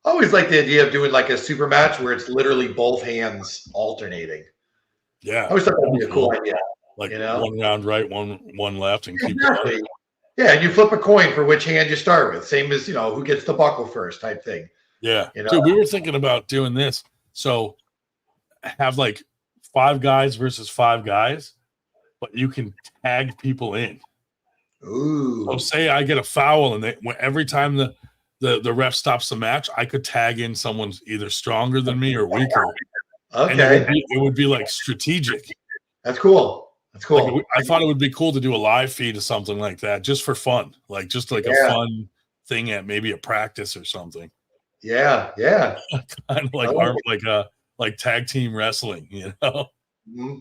Speaker 2: I always like the idea of doing like a super match where it's literally both hands alternating.
Speaker 1: Yeah.
Speaker 2: I always thought that'd be a cool idea.
Speaker 1: Like, you know, one round right, one left, and keep
Speaker 2: going. Yeah, and you flip a coin for which hand you start with. Same as, you know, who gets the buckle first type thing.
Speaker 1: Yeah.
Speaker 2: You know?
Speaker 1: Dude, we were thinking about doing this. So have like 5 guys versus 5 guys, but you can tag people in.
Speaker 2: Ooh.
Speaker 1: So say I get a foul, and every time the ref stops the match, I could tag in someone's either stronger than me or weaker.
Speaker 2: Okay.
Speaker 1: And it would be like strategic.
Speaker 2: That's cool. That's cool.
Speaker 1: Like, I thought it would be cool to do a live feed of something like that, just for fun, like just like a fun thing at maybe a practice or something.
Speaker 2: Yeah, yeah.
Speaker 1: Kind of like tag team wrestling, you know.
Speaker 2: Mm-hmm.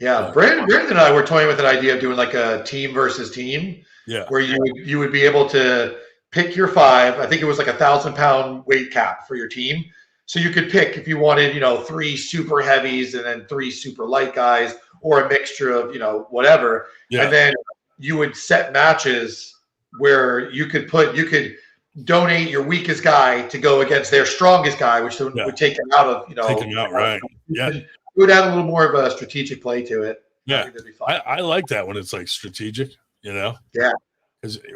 Speaker 2: Yeah, Brandon and I were toying with an idea of doing like a team versus team.
Speaker 1: Yeah,
Speaker 2: where you would be able to pick your 5. I think it was like 1,000-pound weight cap for your team. So you could pick if you wanted, you know, 3 super heavies and then 3 super light guys, or a mixture of, you know, whatever. Yeah. And then you would set matches where you could donate your weakest guy to go against their strongest guy, which would take him out of, you know,
Speaker 1: take him out, right? Yeah.
Speaker 2: It would add a little more of a strategic play to it.
Speaker 1: Yeah. I like that when it's like strategic, you know?
Speaker 2: Yeah.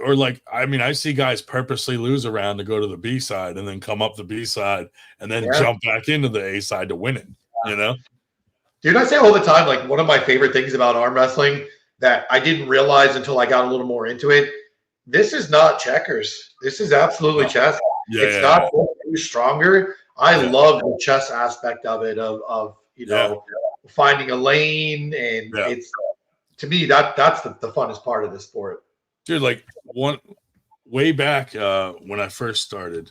Speaker 1: Or like, I mean, I see guys purposely lose a round to go to the B side and then come up the B side and then jump back into the A side to win it, you know?
Speaker 2: Dude, I say all the time, like one of my favorite things about arm wrestling that I didn't realize until I got a little more into it, this is not checkers. This is absolutely chess.
Speaker 1: Yeah,
Speaker 2: it's not who's stronger. I love the chess aspect of it, of you know, finding a lane, and it's, to me, that's the funnest part of the sport.
Speaker 1: Dude, like way back when I first started,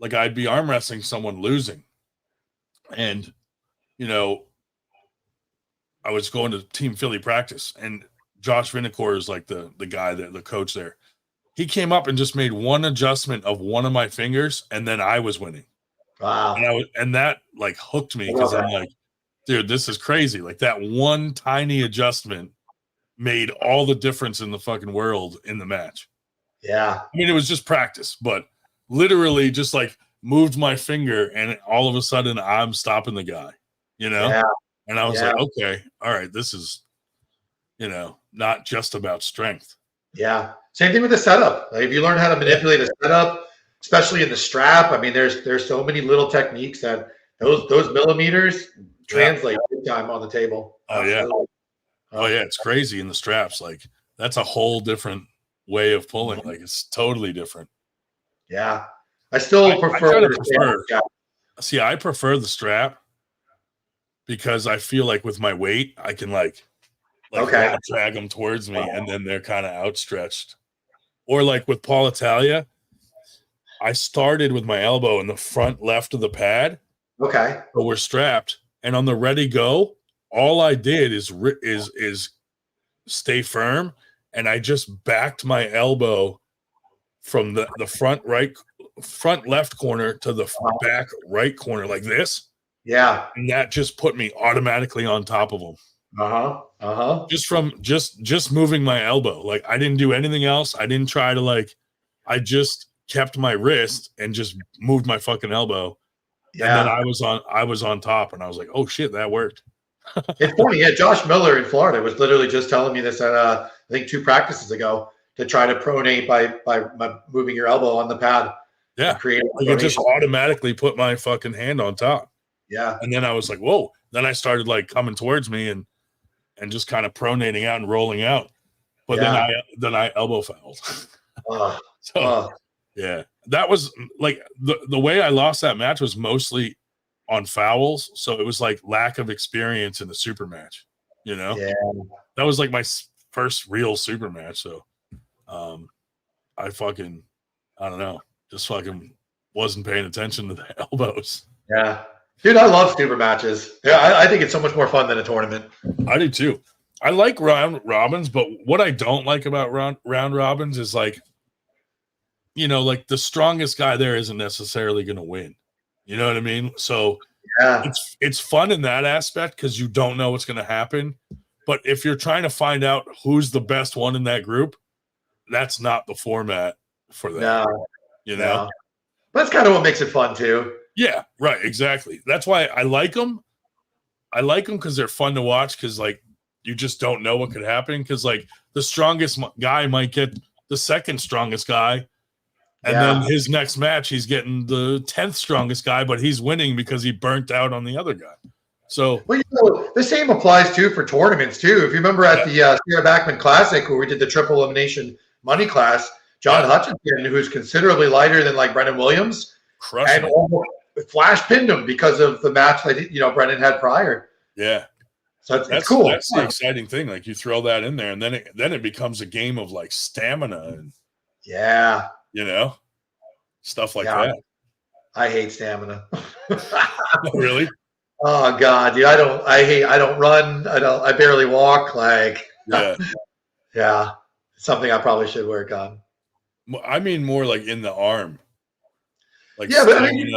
Speaker 1: like I'd be arm wrestling someone losing, and you know, I was going to Team Philly practice, and Josh Vinicor is like the guy there, the coach there. He came up and just made one adjustment of one of my fingers, and then I was winning.
Speaker 2: Wow!
Speaker 1: And that like hooked me, because I'm like, dude, this is crazy. Like that one tiny adjustment made all the difference in the fucking world in the match.
Speaker 2: Yeah.
Speaker 1: I mean, it was just practice, but literally just like moved my finger, and all of a sudden I'm stopping the guy, you know?
Speaker 2: Yeah.
Speaker 1: And I was like, okay, all right, this is, you know, not just about strength.
Speaker 2: Yeah. Same thing with the setup. Like if you learn how to manipulate a setup, especially in the strap, I mean, there's so many little techniques that those millimeters translate big time on the table.
Speaker 1: Oh, yeah. Oh, yeah. It's crazy in the straps. Like that's a whole different way of pulling. Like it's totally different.
Speaker 2: Yeah. I still prefer.
Speaker 1: See, I prefer the strap, because I feel like with my weight, I can like
Speaker 2: Okay.
Speaker 1: drag them towards me, and then they're kind of outstretched. Or like with Paul Italia, I started with my elbow in the front left of the pad.
Speaker 2: Okay.
Speaker 1: But we're strapped, and on the ready go, all I did is stay firm, and I just backed my elbow from the front left corner to the back right corner like this.
Speaker 2: Yeah.
Speaker 1: And that just put me automatically on top of them. Just from just moving my elbow. Like I didn't do anything else. I didn't try to I just kept my wrist and just moved my fucking elbow. Yeah. And then I was on top, and I was like, oh shit, that worked.
Speaker 2: It's funny. Yeah, Josh Miller in Florida was literally just telling me this at I think 2 practices ago, to try to pronate by moving your elbow on the pad.
Speaker 1: Yeah, I could just automatically put my fucking hand on top.
Speaker 2: Yeah,
Speaker 1: and then I was like, whoa. Then I started coming towards me and just kind of pronating out and rolling out. But then I elbow fouled. Yeah, that was like the way I lost that match was mostly on fouls. So it was like lack of experience in the super match, Yeah, that was like my first real super match. So I don't know, just fucking wasn't paying attention to the elbows.
Speaker 2: Yeah, dude, I love super matches. Yeah, I think it's so much more fun than a tournament.
Speaker 1: I do too. I like round robins, but what I don't like about round robins is the strongest guy there isn't necessarily going to win. You know what I mean? So yeah, it's fun in that aspect because you don't know what's going to happen. But if you're trying to find out who's the best one in that group, that's not the format for that. No.
Speaker 2: That's kind of what makes it fun too.
Speaker 1: Yeah, right. Exactly. That's why I like them. I like them because they're fun to watch because you just don't know what could happen because the strongest guy might get the second strongest guy. And then his next match, he's getting the 10th strongest guy, but he's winning because he burnt out on the other guy. So,
Speaker 2: well, the same applies too for tournaments too. If you remember at the Sarah Backman Classic where we did the triple elimination money class, John Hutchinson, who's considerably lighter than Brendan Williams, and almost flash pinned him because of the match that Brendan had prior.
Speaker 1: Yeah,
Speaker 2: so it's cool.
Speaker 1: That's the exciting thing. You throw that in there, and then it becomes a game of stamina and stuff like that.
Speaker 2: I hate stamina.
Speaker 1: Really?
Speaker 2: Oh God, dude! I don't run. I barely walk. Yeah, something I probably should work on.
Speaker 1: I mean, more in the arm.
Speaker 2: But I mean,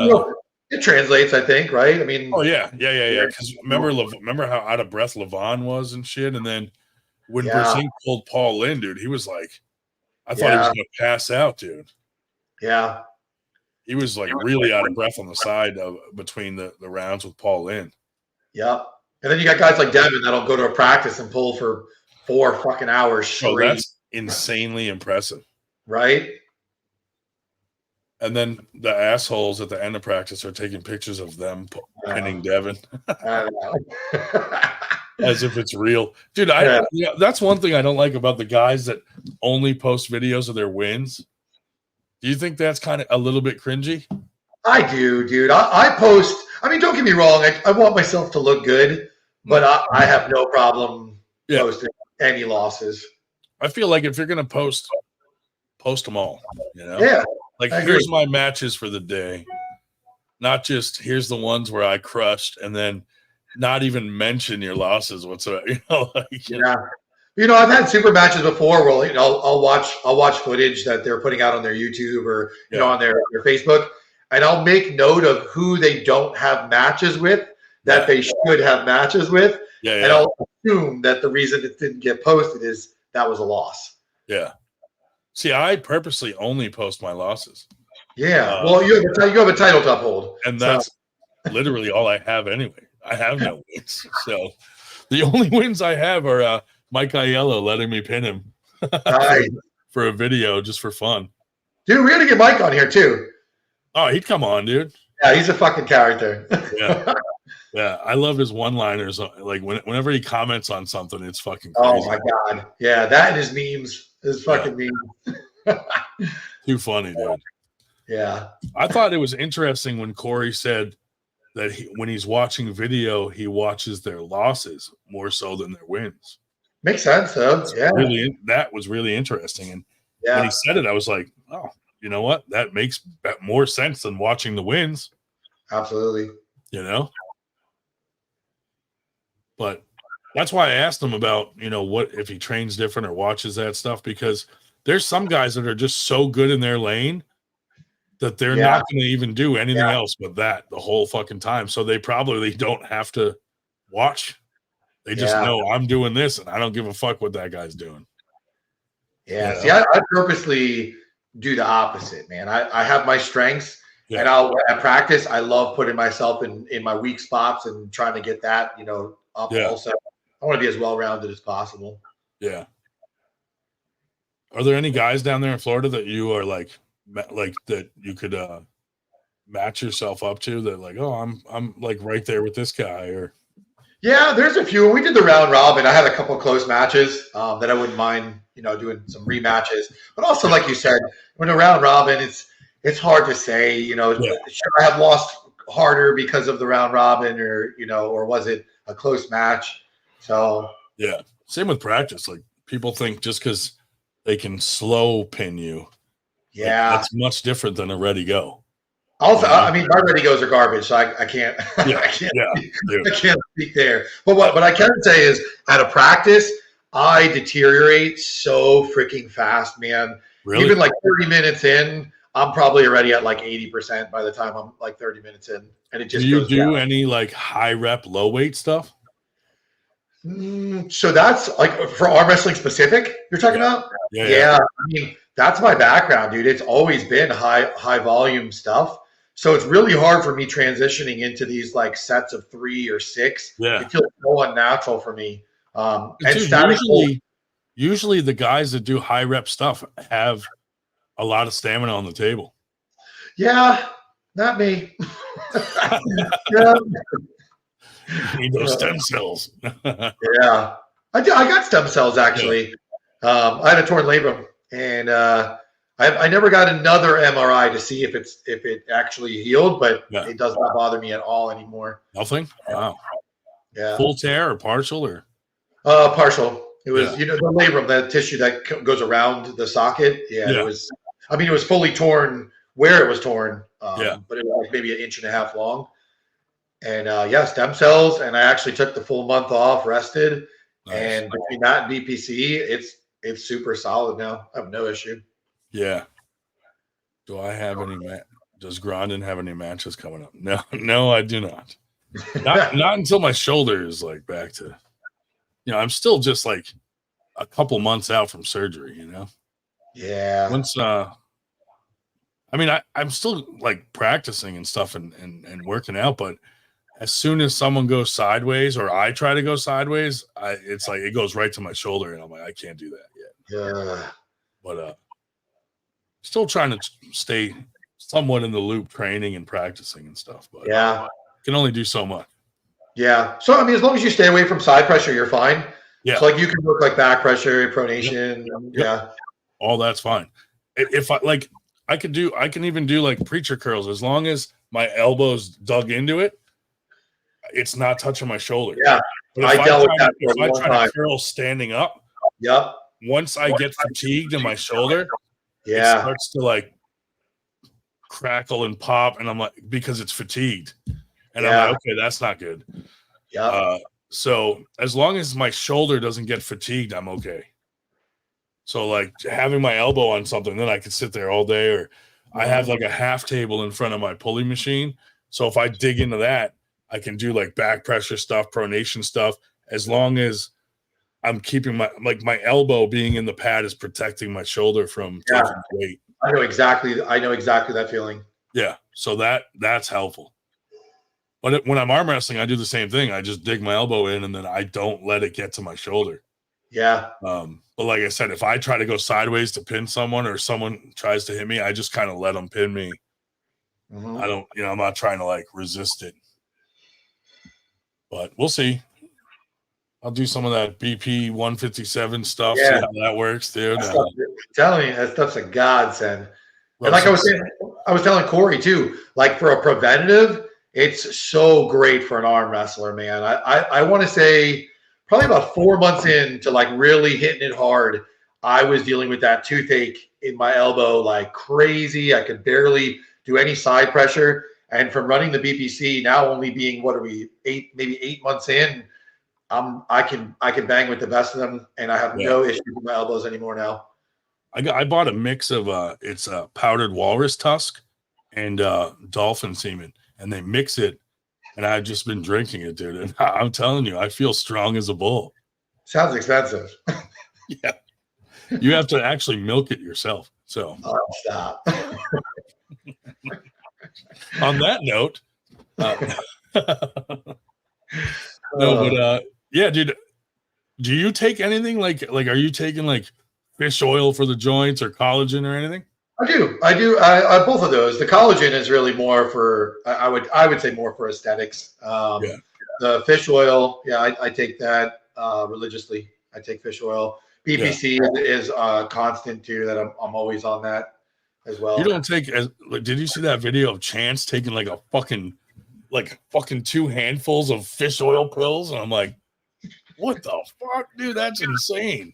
Speaker 2: it translates. I think, right? I mean,
Speaker 1: oh yeah. Because remember how out of breath Levon was and shit, and then when Brzezinski pulled Paul Lynn, dude, he was I thought he was gonna pass out, dude.
Speaker 2: Yeah.
Speaker 1: He was really out of breath on the side between the rounds with Paul Lynn.
Speaker 2: Yep. And then you got guys like Devin that'll go to a practice and pull for 4 fucking hours straight.
Speaker 1: Oh, that's insanely impressive.
Speaker 2: Right?
Speaker 1: And then the assholes at the end of practice are taking pictures of them pinning Devin. As if it's real. Dude, that's one thing I don't like about the guys that only post videos of their wins. Do you think that's kind of a little bit cringy?
Speaker 2: I do, dude. I post. I mean, don't get me wrong. I want myself to look good, but I have no problem posting any losses.
Speaker 1: I feel like if you're going to post them all.
Speaker 2: Yeah.
Speaker 1: Here's my matches for the day. Not just here's the ones where I crushed and then not even mention your losses whatsoever.
Speaker 2: Yeah. I've had super matches before where I'll watch footage that they're putting out on their YouTube or on their Facebook, and I'll make note of who they don't have matches with that they should have matches with. And I'll assume that the reason it didn't get posted is that was a loss.
Speaker 1: Yeah. See, I purposely only post my losses.
Speaker 2: Yeah. Well, you have a title to uphold.
Speaker 1: And that's literally all I have anyway. I have no wins. So the only wins I have are Mike Aiello letting me pin him for a video just for fun.
Speaker 2: Dude, we got to get Mike on here too.
Speaker 1: Oh, he'd come on, dude.
Speaker 2: Yeah, he's a fucking character.
Speaker 1: Yeah, I love his one-liners. Whenever he comments on something, it's fucking crazy.
Speaker 2: Oh my God. Yeah, that and his memes. His fucking memes.
Speaker 1: Too funny, dude.
Speaker 2: Yeah.
Speaker 1: I thought it was interesting when Corey said that when he's watching video, he watches their losses more so than their wins.
Speaker 2: Makes sense, though. Yeah.
Speaker 1: That was really interesting. And
Speaker 2: Yeah.
Speaker 1: when he said it, I was like, oh, you know what? That makes more sense than watching the wins.
Speaker 2: Absolutely.
Speaker 1: You know? But that's why I asked him about, you know, what if he trains different or watches that stuff, because there's some guys that are just so good in their lane that they're not going to even do anything else but that the whole fucking time. So they probably don't have to watch. They just know I'm doing this and I don't give a fuck what that guy's doing.
Speaker 2: Yeah.
Speaker 1: You know?
Speaker 2: See, I purposely do the opposite, man. I have my strengths and at practice, I love putting myself in my weak spots and trying to get that, you know, up also. I want to be as well-rounded as possible. Yeah.
Speaker 1: Are there any guys down there in Florida that you are like that you could match yourself up to that like, oh, I'm like right there with this guy? Or
Speaker 2: yeah, there's a few. When we did the round robin, I had a couple of close matches that I wouldn't mind, you know, doing some rematches. But also, like you said, when a round robin, it's hard to say, you know, should I have lost harder because of the round robin, or, you know, or was it a close match? So
Speaker 1: yeah, same with practice. Like people think just because they can slow pin you, that's much different than a ready go.
Speaker 2: Also, I mean, my ready goes are garbage, so I can't. I can't speak there. But what I can say is, at a practice, I deteriorate so freaking fast, man.
Speaker 1: Really?
Speaker 2: Even like 30 minutes in, I'm probably already at like 80% by the time I'm like 30 minutes in, and it just.
Speaker 1: Do you
Speaker 2: goes
Speaker 1: do
Speaker 2: down.
Speaker 1: any like high rep, low weight stuff?
Speaker 2: So that's like for arm wrestling specific. You're talking about? Yeah. I mean, that's my background, dude. It's always been high volume stuff. So it's really hard for me transitioning into these like sets of 3 or 6.
Speaker 1: Yeah.
Speaker 2: It feels so unnatural for me. And
Speaker 1: dude, usually the guys that do high rep stuff have a lot of stamina on the table.
Speaker 2: Yeah, not me. Yeah.
Speaker 1: You need those stem cells.
Speaker 2: Yeah. I got stem cells actually. Yeah. I had a torn labrum, and I never got another MRI to see if it actually healed, but it does not bother me at all anymore.
Speaker 1: Nothing? Wow.
Speaker 2: Yeah.
Speaker 1: Full tear or partial or?
Speaker 2: Partial. It was, you know, the labrum, the tissue that goes around the socket. Yeah. It was. I mean, it was fully torn where it was torn. But it was like maybe 1.5 inches long. And stem cells. And I actually took the full month off, rested, and between that and BPC, it's super solid now. I have no issue.
Speaker 1: Yeah. Do I have any does Grondin have any matches coming up? No, I do not. Not until my shoulder is like back to, you know, I'm still just like a couple months out from surgery, you know?
Speaker 2: Yeah.
Speaker 1: Once I mean, I'm still like practicing and stuff and working out, but as soon as someone goes sideways or I try to go sideways, it's like it goes right to my shoulder, and I'm like, I can't do that yet.
Speaker 2: Yeah.
Speaker 1: But still trying to stay somewhat in the loop, training and practicing and stuff. But can only do so much.
Speaker 2: Yeah. So I mean, as long as you stay away from side pressure, you're fine.
Speaker 1: Yeah.
Speaker 2: So like you can work like back pressure, pronation. Yeah.
Speaker 1: All that's fine. If I can even do like preacher curls as long as my elbow's dug into it. It's not touching my shoulder.
Speaker 2: Yeah.
Speaker 1: But if I try to curl standing up, once I get fatigued in my shoulder, it starts to like crackle and pop, and I'm like, because it's fatigued. And I'm like, okay, that's not good.
Speaker 2: Yeah.
Speaker 1: So as long as my shoulder doesn't get fatigued, I'm okay. So like having my elbow on something, then I can sit there all day, or I have like a half table in front of my pulley machine. So if I dig into that, I can do like back pressure stuff, pronation stuff, as long as I'm keeping my elbow being in the pad is protecting my shoulder from taking weight.
Speaker 2: I know exactly that feeling.
Speaker 1: Yeah. So that's helpful. But when I'm arm wrestling, I do the same thing. I just dig my elbow in and then I don't let it get to my shoulder.
Speaker 2: Yeah.
Speaker 1: But like I said, if I try to go sideways to pin someone or someone tries to hit me, I just kind of let them pin me. Mm-hmm. I don't, I'm not trying to like resist it. But we'll see. I'll do some of that BP 157 stuff. See how that works, dude.
Speaker 2: I'm telling you, that stuff's a godsend. And like I was telling Corey too, like for a preventative, It's so great for an arm wrestler, man. I want to say probably about 4 months into like really hitting it hard, I was dealing with that toothache in my elbow like crazy. I could barely do any side pressure. And from running the BPC now only being, what are we, maybe 8 months in, I can bang with the best of them, and I have no issues with my elbows anymore now.
Speaker 1: I bought a mix of it's powdered walrus tusk and dolphin semen, and they mix it, and I've just been drinking it, dude. And I'm telling you, I feel strong as a bull.
Speaker 2: Sounds expensive.
Speaker 1: Yeah, you have to actually milk it yourself. So
Speaker 2: stop.
Speaker 1: On that note, no, but yeah, dude. Do you take anything like are you taking like fish oil for the joints or collagen or anything?
Speaker 2: I do. I both of those. The collagen is really more for I would say more for aesthetics. The fish oil, I take that religiously. I take fish oil. BPC is constant too. That I'm always on that as well.
Speaker 1: You don't take as did you see that video of Chance taking like fucking 2 handfuls of fish oil pills? And I'm like, what the fuck, dude? That's insane.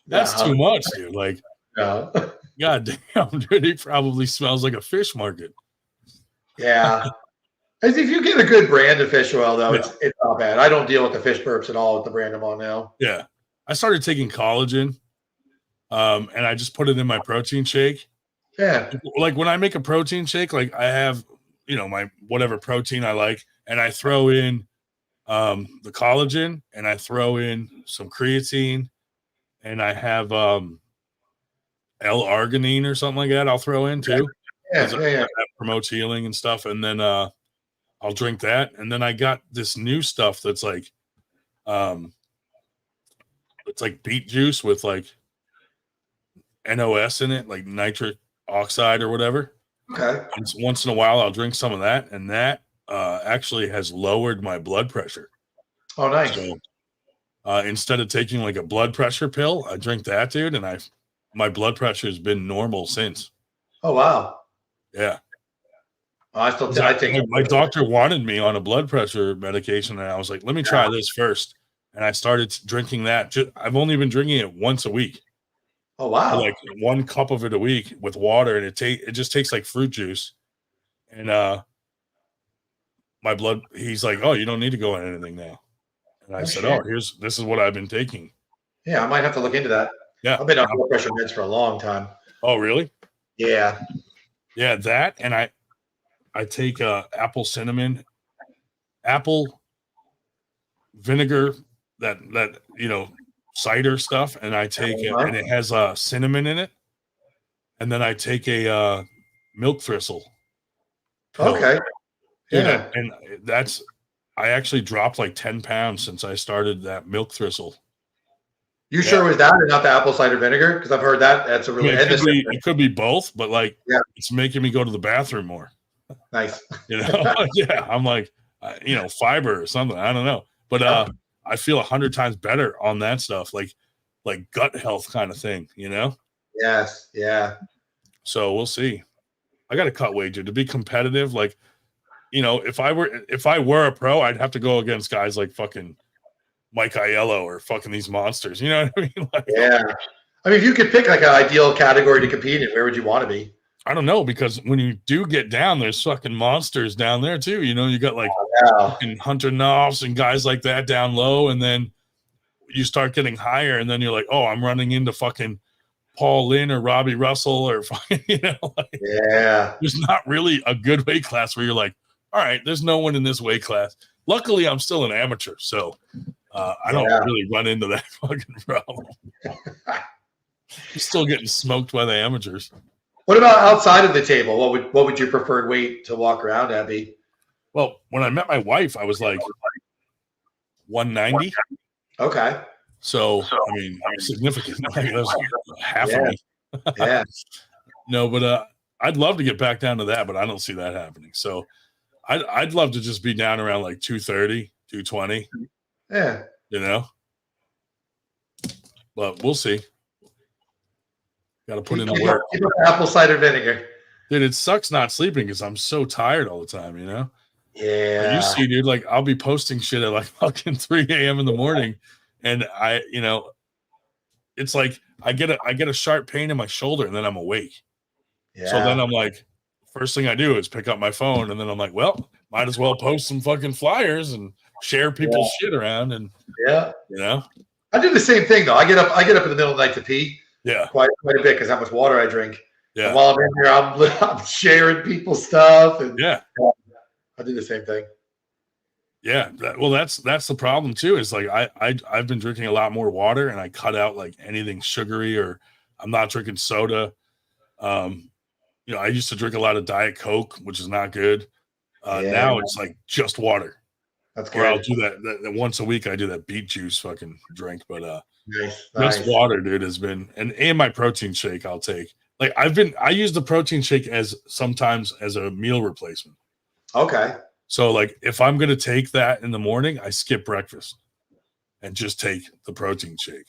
Speaker 1: That's too much, dude. Like, god damn, dude, he probably smells like a fish market.
Speaker 2: Yeah. As if you get a good brand of fish oil, though, it's not bad. I don't deal with the fish burps at all with the brand I'm on now.
Speaker 1: Yeah. I started taking collagen, and I just put it in my protein shake.
Speaker 2: Yeah.
Speaker 1: Like when I make a protein shake, like I have, my whatever protein I like, and I throw in the collagen, and I throw in some creatine, and I have L-arginine or something like that I'll throw in too.
Speaker 2: Yeah.
Speaker 1: That promotes healing and stuff. And then I'll drink that. And then I got this new stuff that's like it's like beet juice with like NOS in it, like nitric oxide or whatever.
Speaker 2: Okay.
Speaker 1: And once in a while I'll drink some of that, and that actually has lowered my blood pressure.
Speaker 2: Oh, nice.
Speaker 1: So instead of taking like a blood pressure pill, I drink that, dude, and my blood pressure has been normal since.
Speaker 2: Oh, wow.
Speaker 1: Yeah.
Speaker 2: I think
Speaker 1: my doctor wanted me on a blood pressure medication, and I was like, let me try this first. And I started drinking that. I've only been drinking it once a week.
Speaker 2: Oh, wow.
Speaker 1: Like 1 cup of it a week with water, and it just tastes like fruit juice. And my blood, he's like, oh, you don't need to go on anything now. And I said, this is what I've been taking.
Speaker 2: Yeah, I might have to look into that.
Speaker 1: Yeah.
Speaker 2: I've been on blood pressure meds for a long time.
Speaker 1: Oh, really?
Speaker 2: Yeah.
Speaker 1: Yeah, that, and I take apple vinegar, that cider stuff, and I take it, and it has cinnamon in it, and then I take a milk thistle pill.
Speaker 2: Okay.
Speaker 1: Yeah, and I actually dropped like 10 pounds since I started that milk thistle.
Speaker 2: You sure was that and not the apple cider vinegar? Because I've heard that's a really.
Speaker 1: It could be both, but like it's making me go to the bathroom more.
Speaker 2: Nice.
Speaker 1: Yeah, I'm like, fiber or something. I don't know, but I feel 100 times better on that stuff, like gut health kind of thing.
Speaker 2: Yes. Yeah.
Speaker 1: So we'll see. I got to cut weight, dude, to be competitive. Like, if I were a pro, I'd have to go against guys like fucking Mike Aiello or fucking these monsters. You know what I mean? Like,
Speaker 2: yeah. I mean, if you could pick like an ideal category to compete in, where would you want to be?
Speaker 1: I don't know, because when you do get down, there's fucking monsters down there too. You got like fucking Hunter Knopfs and guys like that down low, and then you start getting higher, and then you're like, oh, I'm running into fucking Paul Lynn or Robbie Russell or fucking, there's not really a good weight class where you're like, all right, there's no one in this weight class. Luckily, I'm still an amateur, so I don't really run into that fucking problem. You're still getting smoked by the amateurs.
Speaker 2: What about outside of the table? What would your preferred weight to walk around at be?
Speaker 1: Well, when I met my wife, I was like 190.
Speaker 2: Okay.
Speaker 1: So I mean, significant. That was half of me.
Speaker 2: Yeah.
Speaker 1: No, but I'd love to get back down to that, but I don't see that happening. So I'd love to just be down around like 230, 220.
Speaker 2: Yeah.
Speaker 1: But we'll see. Got to put in the work.
Speaker 2: Apple cider vinegar.
Speaker 1: Dude, it sucks not sleeping because I'm so tired all the time,
Speaker 2: Yeah.
Speaker 1: You see, dude, like I'll be posting shit at like fucking 3 a.m. in the morning, and it's like I get a sharp pain in my shoulder, and then I'm awake.
Speaker 2: Yeah.
Speaker 1: So then I'm like, first thing I do is pick up my phone, and then I'm like, well, might as well post some fucking flyers and share people's shit around, and
Speaker 2: yeah.
Speaker 1: I
Speaker 2: do the same thing though. I get up in the middle of the night to pee.
Speaker 1: Yeah.
Speaker 2: Quite a bit because how much water I drink.
Speaker 1: Yeah.
Speaker 2: And while I'm in here, I'm sharing people's stuff, and I do the same thing.
Speaker 1: Yeah, that's the problem too. Is like I've been drinking a lot more water, and I cut out like anything sugary, or I'm not drinking soda. I used to drink a lot of Diet Coke, which is not good. Now it's like just water.
Speaker 2: That's good.
Speaker 1: Or I'll do that once a week. I do that beet juice fucking drink, but
Speaker 2: nice.
Speaker 1: Just water, dude, has been and my protein shake I'll take. Like I use the protein shake sometimes as a meal replacement.
Speaker 2: Okay.
Speaker 1: So like if I'm gonna take that in the morning, I skip breakfast and just take the protein shake.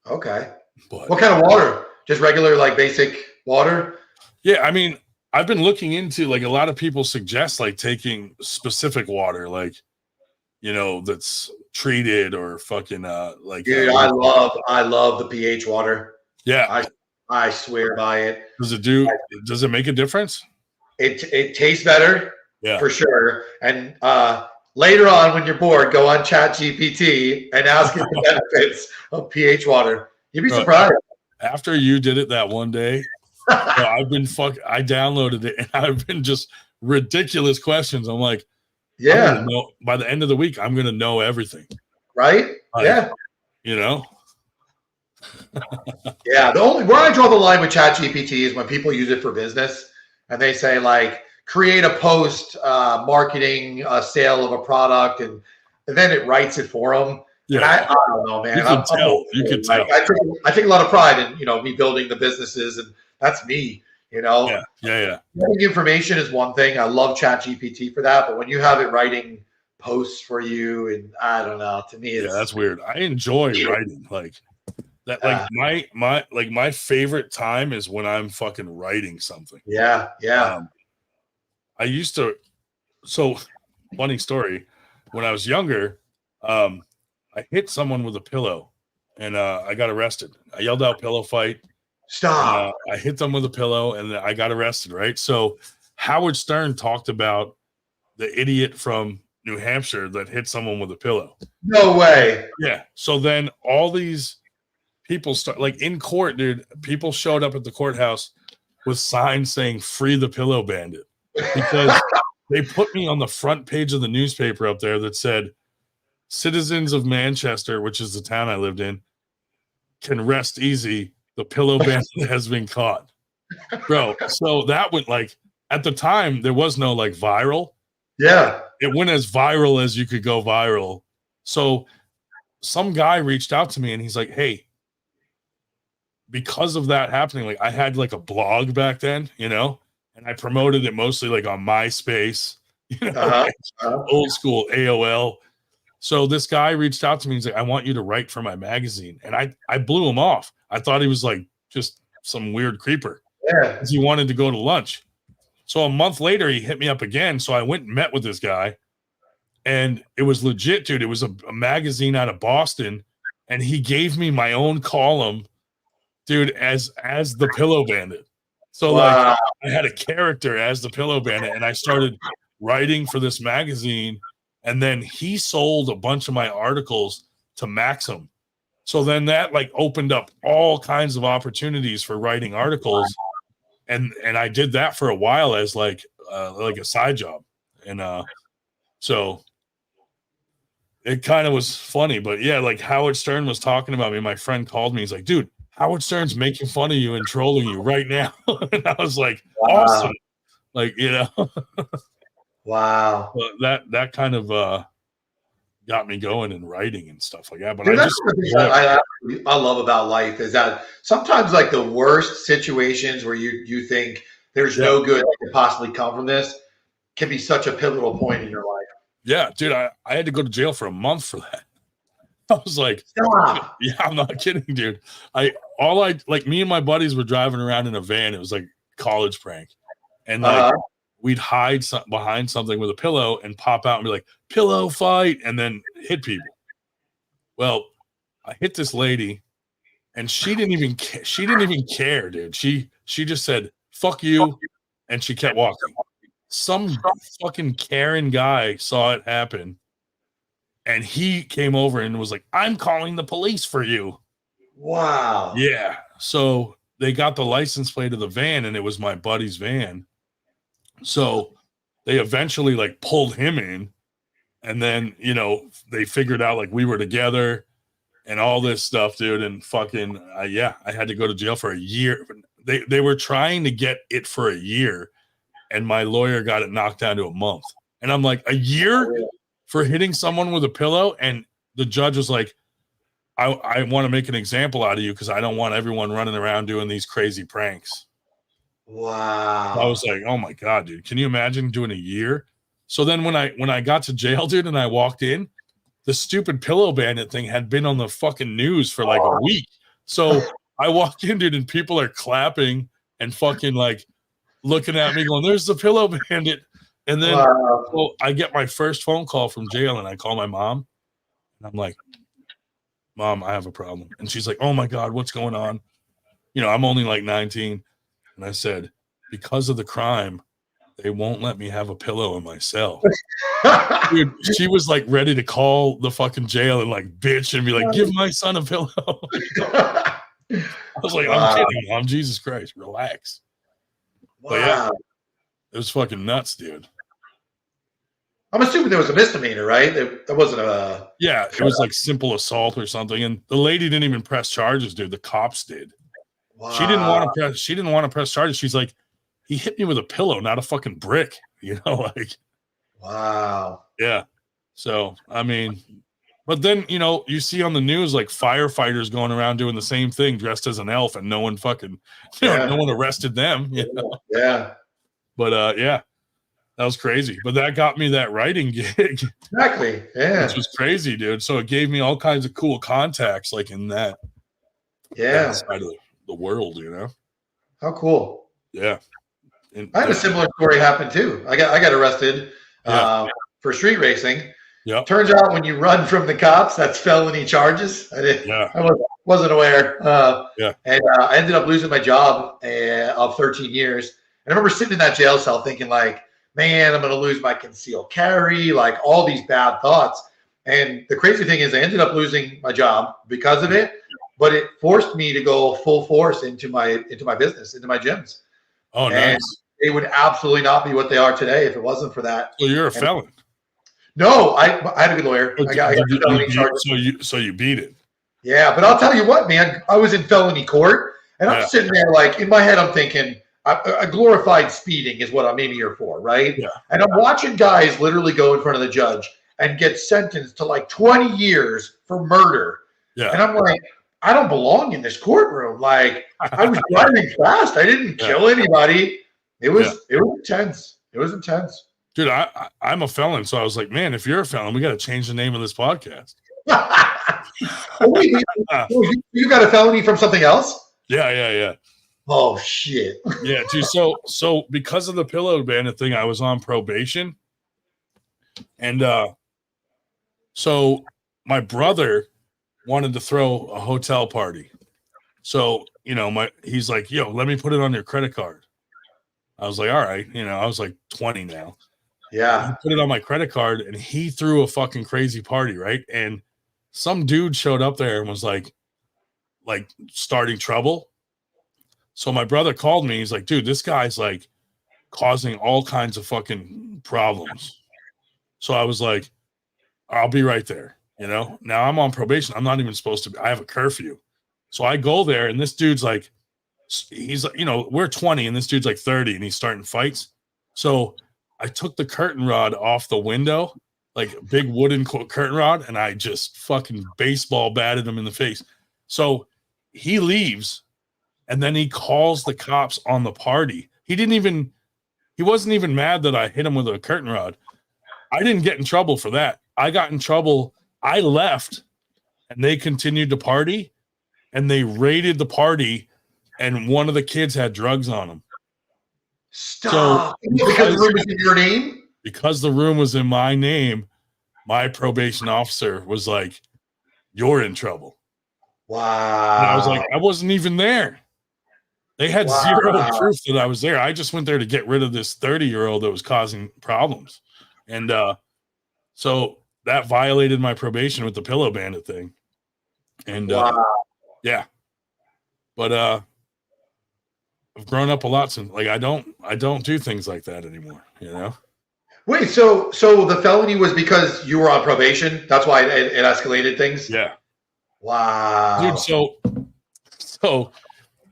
Speaker 2: Okay.
Speaker 1: But
Speaker 2: what kind of water? Just regular, like basic water?
Speaker 1: Yeah, I mean, I've been looking into like a lot of people suggest like taking specific water, like that's treated or fucking like.
Speaker 2: Dude, I love the pH water.
Speaker 1: Yeah,
Speaker 2: I swear by it.
Speaker 1: Does it make a difference?
Speaker 2: It tastes better.
Speaker 1: Yeah,
Speaker 2: for sure. And later on, when you're bored, go on ChatGPT and ask it the benefits of pH water. You'd be surprised.
Speaker 1: After you did it that one day, I downloaded it, and I've been just ridiculous questions. I'm like,
Speaker 2: yeah.
Speaker 1: By the end of the week, I'm gonna know everything.
Speaker 2: Right? Yeah.
Speaker 1: Yeah.
Speaker 2: Where I draw the line with ChatGPT is when people use it for business, and they say like, create a post marketing a sale of a product, and then it writes it for them. Yeah. And I don't know, man.
Speaker 1: You can tell.
Speaker 2: I take a lot of pride in me building the businesses, and that's me.
Speaker 1: Yeah.
Speaker 2: Getting information is one thing. I love ChatGPT for that, but when you have it writing posts for you, and I don't know, to me,
Speaker 1: that's weird. I enjoy writing like that. Like my favorite time is when I'm fucking writing something.
Speaker 2: Yeah.
Speaker 1: I used to. So, funny story. When I was younger, I hit someone with a pillow, and I got arrested. I yelled out "pillow fight."
Speaker 2: Stop.
Speaker 1: I hit them with a pillow, and I got arrested. Right. So, Howard Stern talked about the idiot from New Hampshire that hit someone with a pillow.
Speaker 2: No way.
Speaker 1: Yeah. So then all these people start like in court, dude. People showed up at the courthouse with signs saying "Free the Pillow Bandit." Because they put me on the front page of the newspaper up there that said, citizens of Manchester, which is the town I lived in, can rest easy. The pillow bandit has been caught. Bro, so that went like, at the time, there was no like viral.
Speaker 2: Yeah.
Speaker 1: It went as viral as you could go viral. So some guy reached out to me and he's like, hey, because of that happening, like I had like a blog back then, and I promoted it mostly like on MySpace, old school AOL. So this guy reached out to me. He's like, I want you to write for my magazine. And I blew him off. I thought he was like just some weird creeper.
Speaker 2: Yeah.
Speaker 1: Because he wanted to go to lunch. So a month later, he hit me up again. So I went and met with this guy. And it was legit, dude. It was a magazine out of Boston. And he gave me my own column, dude, as the Pillow Bandit. So like I had a character as the Pillow Bandit, and I started writing for this magazine, and then he sold a bunch of my articles to Maxim. So then that like opened up all kinds of opportunities for writing articles, and I did that for a while as like a side job, and so it kind of was funny. But yeah, like Howard Stern was talking about me. My friend called me. He's like, dude, Howard Stern's making fun of you and trolling you right now. And I was like, awesome. Like,
Speaker 2: Wow.
Speaker 1: But that kind of got me going in writing and stuff like that. But
Speaker 2: dude, I love about life is that sometimes like the worst situations where you think there's no good that could possibly come from this can be such a pivotal point in your life.
Speaker 1: Yeah, dude, I had to go to jail for a month for that. I was like,
Speaker 2: stop.
Speaker 1: Yeah, I'm not kidding, dude. Me and my buddies were driving around in a van. It was like college prank. And like we'd hide behind something with a pillow and pop out and be like, pillow fight, and then hit people. Well, I hit this lady and she didn't even care, dude. She just said, fuck you. And she kept walking. Some fucking Karen guy saw it happen. And he came over and was like, I'm calling the police for you.
Speaker 2: Wow.
Speaker 1: Yeah. So they got the license plate of the van, and it was my buddy's van. So they eventually like pulled him in, and then, you know, they figured out like we were together and all this stuff, dude. And fucking, I had to go to jail for a year. They were trying to get it for a year, and my lawyer got it knocked down to a month. And I'm like, a year for hitting someone with a pillow? And the judge was like, I want to make an example out of you because I don't want everyone running around doing these crazy pranks.
Speaker 2: Wow.
Speaker 1: I was like, oh my God, dude, can you imagine doing a year? So then when I got to jail, dude, and I walked in, the stupid pillow bandit thing had been on the fucking news for like a week. So I walked in, dude, and people are clapping and fucking like looking at me going, there's the pillow bandit. And then well, I get my first phone call from jail, and I call my mom, and I'm like, Mom, I have a problem. And she's like, oh my God, what's going on? You know, I'm only like 19. And I said, because of the crime, they won't let me have a pillow in my cell. Dude, she was like ready to call the fucking jail and like bitch and be like, give my son a pillow. I was like, I'm kidding, Mom. Jesus Christ, relax.
Speaker 2: Wow.
Speaker 1: But yeah, it was fucking nuts, dude.
Speaker 2: I'm assuming there was a misdemeanor, right? That wasn't a.
Speaker 1: Yeah, it was like simple assault or something. And the lady didn't even press charges, dude. The cops did.
Speaker 2: Wow.
Speaker 1: She didn't want to press charges. She's like, he hit me with a pillow, not a fucking brick. You know, like.
Speaker 2: Wow.
Speaker 1: Yeah. So I mean, but then, you know, you see on the news like firefighters going around doing the same thing dressed as an elf, and no one fucking, no one arrested them. You know?
Speaker 2: Yeah.
Speaker 1: But yeah, that was crazy. But that got me that writing gig.
Speaker 2: Exactly. Yeah.
Speaker 1: Which was crazy, dude. So it gave me all kinds of cool contacts, like in that side of the world, you know.
Speaker 2: How cool.
Speaker 1: Yeah. And
Speaker 2: I had a similar story happen too. I got arrested for street racing.
Speaker 1: Yeah.
Speaker 2: Turns out when you run from the cops, that's felony charges. I wasn't aware. And I ended up losing my job of 13 years. And I remember sitting in that jail cell thinking like, man, I'm going to lose my concealed carry, like all these bad thoughts. And the crazy thing is I ended up losing my job because of it, but it forced me to go full force into my business, into my gyms.
Speaker 1: Oh,
Speaker 2: and
Speaker 1: nice.
Speaker 2: They would absolutely not be what they are today if it wasn't for that.
Speaker 1: So you're a felon.
Speaker 2: No, I had a good lawyer. I got felony charges.
Speaker 1: So you beat it.
Speaker 2: Yeah, but I'll tell you what, man, I was in felony court, and I'm sitting there like in my head, I'm thinking a glorified speeding is what I'm in here for, right?
Speaker 1: Yeah.
Speaker 2: And I'm watching guys literally go in front of the judge and get sentenced to like 20 years for murder.
Speaker 1: Yeah.
Speaker 2: And I'm like, I don't belong in this courtroom. Like I was driving fast. I didn't kill anybody. It was intense. It was intense.
Speaker 1: Dude, I'm a felon, so I was like, man, if you're a felon, we got to change the name of this podcast.
Speaker 2: You got a felony from something else?
Speaker 1: Yeah.
Speaker 2: Oh shit.
Speaker 1: Yeah, dude. So because of the pillow bandit thing, I was on probation, and so my brother wanted to throw a hotel party. So you know, he's like, yo, let me put it on your credit card. I was like, all right, you know, I was like 20 now.
Speaker 2: Yeah.
Speaker 1: He put it on my credit card, and he threw a fucking crazy party, right? And some dude showed up there and was like starting trouble. So my brother called me. He's like, dude, this guy's like causing all kinds of fucking problems. So I was like, I'll be right there. You know, now I'm on probation. I'm not even supposed to be. I have a curfew. So I go there, and this dude's like, he's like, you know, we're 20 and this dude's like 30 and he's starting fights. So I took the curtain rod off the window, like a big wooden curtain rod, and I just fucking baseball batted him in the face. So he leaves, and then he calls the cops on the party. He wasn't even mad that I hit him with a curtain rod. I didn't get in trouble for that. I got in trouble. I left, and they continued to party, and they raided the party, and one of the kids had drugs on him.
Speaker 2: Stop. Because the room was in your name?
Speaker 1: Because the room was in my name, my probation officer was like, "You're in trouble."
Speaker 2: Wow.
Speaker 1: And I was like, I wasn't even there. They had zero proof that I was there. I just went there to get rid of this 30-year-old that was causing problems. And so that violated my probation with the Pillow Bandit thing. And yeah. But I've grown up a lot since. Like I don't do things like that anymore, you know?
Speaker 2: Wait, so the felony was because you were on probation? That's why it escalated things?
Speaker 1: Yeah.
Speaker 2: Wow.
Speaker 1: Dude, so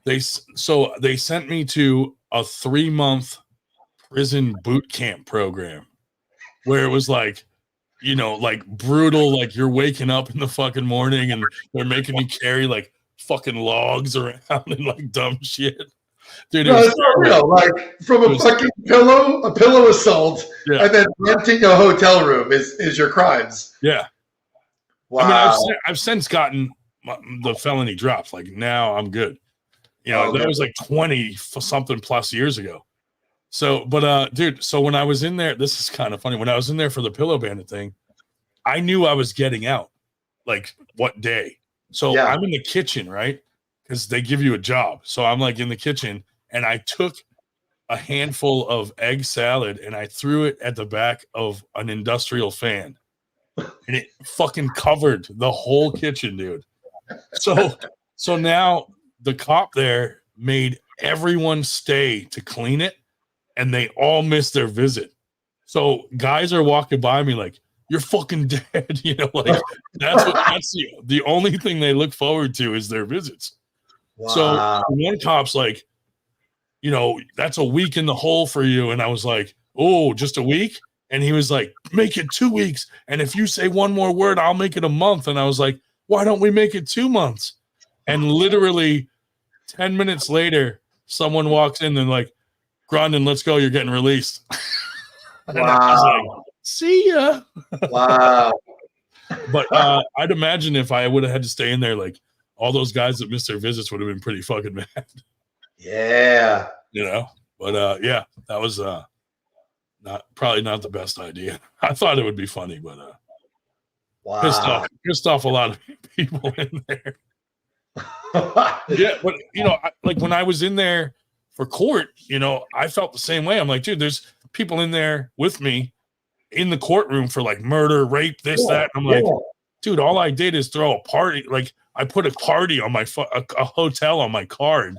Speaker 1: they sent me to a 3-month prison boot camp program where it was like, you know, like brutal, like you're waking up in the fucking morning and they're making you carry like fucking logs around and like dumb shit. Dude,
Speaker 2: no, it's not real. Like from a fucking pillow assault, and then renting a hotel room is your crimes.
Speaker 1: Yeah.
Speaker 2: Wow.
Speaker 1: I mean, I've since gotten the felony dropped. Like now I'm good. You know, that was like 20 something plus years ago. So, but dude, so when I was in there, this is kind of funny. When I was in there for the Pillow Bandit thing, I knew I was getting out. Like what day? So I'm in the kitchen, right? Because they give you a job. So I'm like in the kitchen and I took a handful of egg salad and I threw it at the back of an industrial fan. And it fucking covered the whole kitchen, dude. So now the cop there made everyone stay to clean it and they all missed their visit. So guys are walking by me like, "You're fucking dead." You know, like that's the only thing they look forward to is their visits. Wow. So one cop's like, you know, "That's a week in the hole for you." And I was like, "Oh, just a week?" And he was like, "Make it 2 weeks. And if you say one more word, I'll make it a month." And I was like, "Why don't we make it 2 months?" And literally 10 minutes later, someone walks in and like, "Grondin, let's go. You're getting released." And I was like, "See ya."
Speaker 2: Wow.
Speaker 1: But I'd imagine if I would have had to stay in there, like all those guys that missed their visits would have been pretty fucking mad.
Speaker 2: Yeah.
Speaker 1: You know, but yeah, that was probably not the best idea. I thought it would be funny, but pissed off a lot of people in there. Yeah, but you know, like when I was in there for court, you know, I felt the same way. I'm like, dude, there's people in there with me in the courtroom for like murder, rape, this, that. And I'm like, dude, all I did is throw a party. Like I put a party on my a hotel on my card.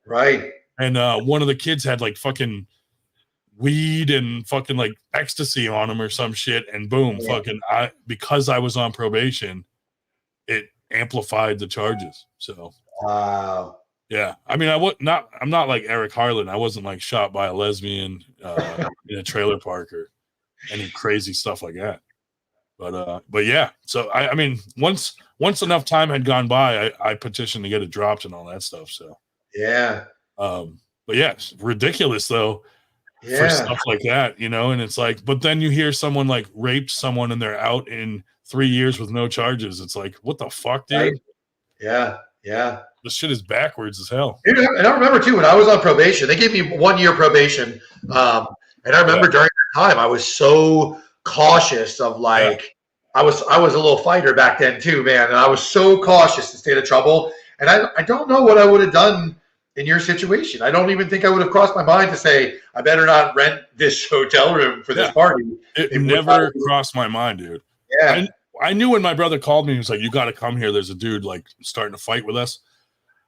Speaker 2: Right.
Speaker 1: And one of the kids had like fucking weed and fucking like ecstasy on him or some shit. And boom, because I was on probation, it amplified the charges. So
Speaker 2: wow.
Speaker 1: Yeah. I mean, I'm not like Eric Harlan. I wasn't like shot by a lesbian in a trailer park or any crazy stuff like that. But yeah. So I mean, once enough time had gone by, I petitioned to get it dropped and all that stuff. So
Speaker 2: yeah.
Speaker 1: But yeah, it's ridiculous though for stuff like that, you know. And it's like, but then you hear someone like raped someone and they're out in 3 years with no charges. It's like, what the fuck, dude?
Speaker 2: Right. Yeah. Yeah.
Speaker 1: This shit is backwards as hell.
Speaker 2: And I remember too, when I was on probation, they gave me 1 year probation. And I remember during that time, I was so cautious of like, I was a little fighter back then too, man. And I was so cautious to stay out of trouble. And I don't know what I would have done in your situation. I don't even think I would have crossed my mind to say, I better not rent this hotel room for this party.
Speaker 1: It never crossed my mind, dude.
Speaker 2: Yeah.
Speaker 1: I knew when my brother called me, he was like, "You got to come here. There's a dude like starting to fight with us."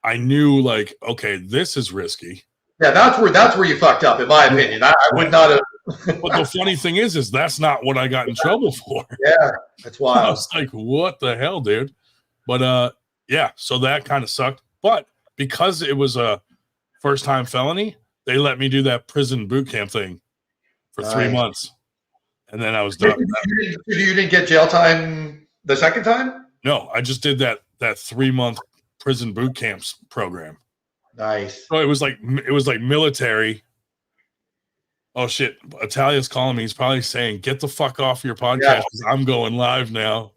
Speaker 1: I knew like, okay, this is risky.
Speaker 2: Yeah, that's where you fucked up, in my opinion. I would not have.
Speaker 1: But the funny thing is that's not what I got in trouble for.
Speaker 2: Yeah, that's wild.
Speaker 1: I was like, what the hell, dude? But yeah, so that kind of sucked. But because it was a first-time felony, they let me do that prison boot camp thing for 3 months. And then I was done.
Speaker 2: You didn't get jail time the second time?
Speaker 1: No, I just did that 3-month prison boot camps program.
Speaker 2: Nice.
Speaker 1: So it was like military. Oh shit! Italia's calling me. He's probably saying, "Get the fuck off your podcast because I'm going live now."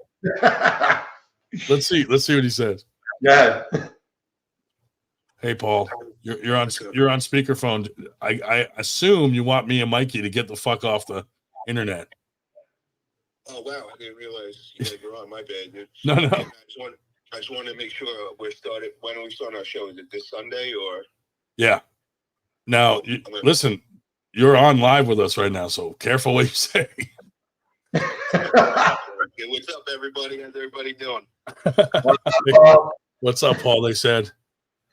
Speaker 1: Let's see what he says.
Speaker 2: Yeah.
Speaker 1: Hey Paul, You're on speakerphone. I assume you want me and Mikey to get the fuck off the internet.
Speaker 4: Oh wow, I didn't realize you guys were on. My bad, dude.
Speaker 1: No.
Speaker 4: I just wanted to make sure we're started. When are we starting our show? Is it this Sunday or?
Speaker 1: Yeah. Now, listen, you're on live with us right now, so careful what you say.
Speaker 4: Okay, what's up, everybody? How's everybody doing?
Speaker 1: What's up, Paul? They said.